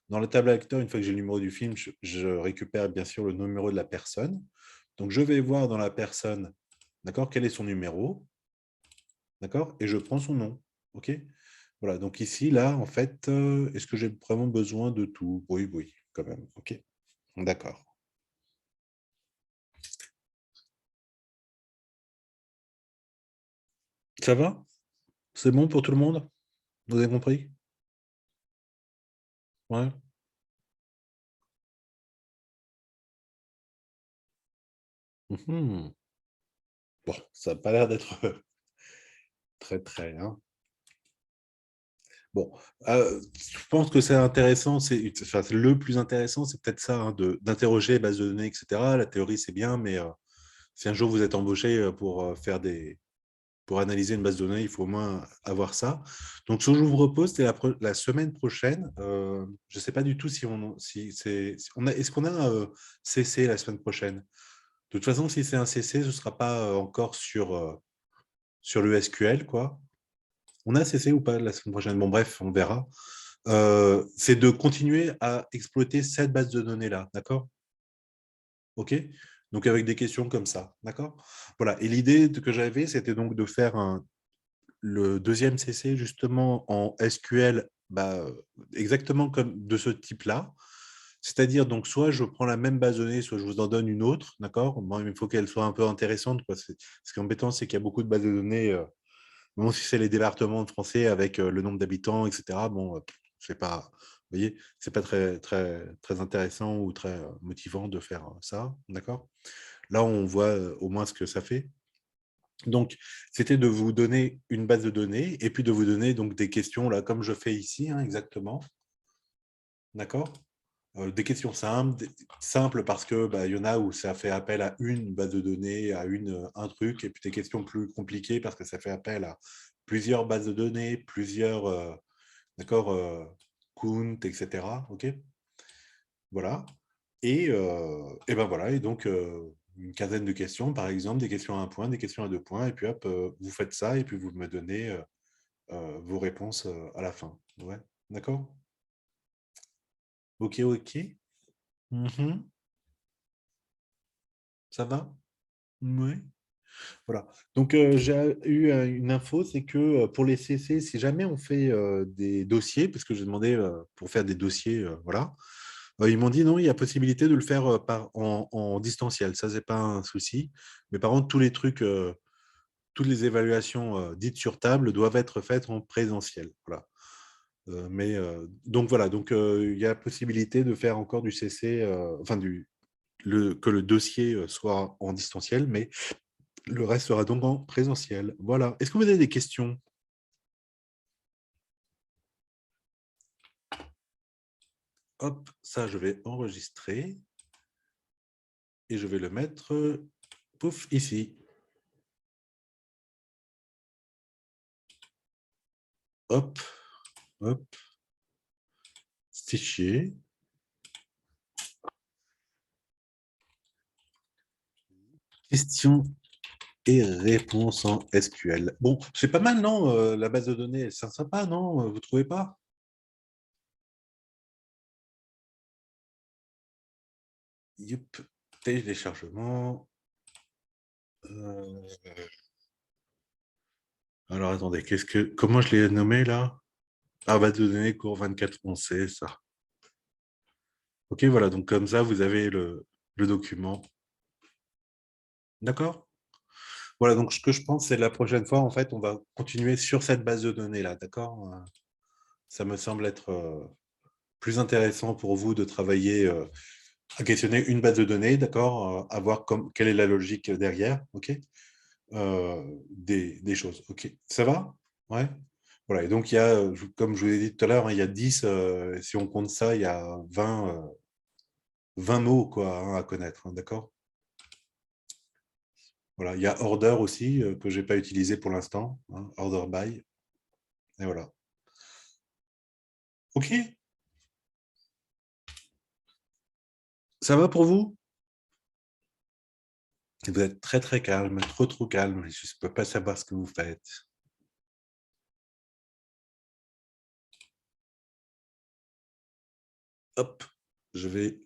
Dans la table acteur, une fois que j'ai le numéro du film, je récupère bien sûr le numéro de la personne. Donc, je vais voir dans la personne, d'accord, quel est son numéro, d'accord? Et je prends son nom, ok? Voilà, donc ici, là, en fait, est-ce que j'ai vraiment besoin de tout? Oui, oui, quand même, ok? D'accord. Ça va? C'est bon pour tout le monde? Vous avez compris? Ouais. Mhm. Bon, ça n'a pas l'air d'être très, très, hein. Bon, je pense que c'est intéressant, enfin, le plus intéressant, c'est peut-être ça, hein, d'interroger les bases de données, etc. La théorie, c'est bien, mais si un jour vous êtes embauché pour faire pour analyser une base de données, il faut au moins avoir ça. Donc, ce que je vous propose, c'est la semaine prochaine. Je ne sais pas du tout si est-ce qu'on a un CC la semaine prochaine. De toute façon, si c'est un CC, ce ne sera pas encore sur le SQL, quoi. On a CC ou pas la semaine prochaine? Bon, bref, on verra. C'est de continuer à exploiter cette base de données-là, d'accord? OK? Donc, avec des questions comme ça, d'accord? Voilà. Et l'idée que j'avais, c'était donc de faire le deuxième CC justement en SQL, exactement comme de ce type-là. C'est-à-dire, donc, soit je prends la même base de données, soit je vous en donne une autre, d'accord? Bon, il faut qu'elle soit un peu intéressante, quoi. Ce qui est embêtant, c'est qu'il y a beaucoup de bases de données, bon, si c'est les départements de français avec le nombre d'habitants, etc., bon, c'est pas, vous voyez, c'est pas très, très, très intéressant ou très motivant de faire ça, d'accord? Là, on voit au moins ce que ça fait. Donc, c'était de vous donner une base de données et puis de vous donner donc des questions, là, comme je fais ici, hein, exactement. D'accord? Des questions simples parce que y en a où ça fait appel à une base de données, à un truc, et puis des questions plus compliquées parce que ça fait appel à plusieurs bases de données, plusieurs, d'accord, count, etc. OK? Voilà. Et ben voilà, et donc une quinzaine de questions, par exemple, des questions à un point, des questions à deux points, et puis hop, vous faites ça, et puis vous me donnez vos réponses à la fin. Ouais, d'accord? Ok, ok. Mhm. Ça va? Oui. Voilà. Donc, j'ai eu une info, c'est que pour les CC, si jamais on fait des dossiers, parce que j'ai demandé pour faire des dossiers, voilà, ils m'ont dit non, il y a possibilité de le faire en distanciel. Ça, c'est pas un souci. Mais par contre, tous les trucs, toutes les évaluations dites sur table doivent être faites en présentiel. Voilà. Donc voilà, donc il y a possibilité de faire encore du CC, enfin que le dossier soit en distanciel, mais le reste sera donc en présentiel. Voilà. Est-ce que vous avez des questions? Hop, ça, je vais enregistrer et je vais le mettre, pouf, ici. Hop, hop, fichier. Questions et réponses en SQL. Bon, c'est pas mal, non? La base de données, c'est sympa, non? Vous trouvez pas? Yup, téléchargement. Euh, Alors, attendez, comment je l'ai nommé, là? Ah, base de données cours 24, on sait ça. OK, voilà, donc comme ça, vous avez le document. D'accord? Voilà, donc ce que je pense, c'est la prochaine fois, en fait, on va continuer sur cette base de données-là, d'accord? Ça me semble être plus intéressant pour vous de travailler à questionner une base de données, d'accord? À voir quelle est la logique derrière, OK? Des choses, OK? Ça va? Ouais? Voilà, et donc il y a, comme je vous l'ai dit tout à l'heure, hein, il y a 10, si on compte ça, il y a 20 mots quoi, hein, à connaître, hein, d'accord? Voilà, il y a order aussi, que je n'ai pas utilisé pour l'instant, hein, order by, et voilà. OK? Ça va pour vous? Vous êtes très très calme, trop trop calme, je ne peux pas savoir ce que vous faites. Hop, je vais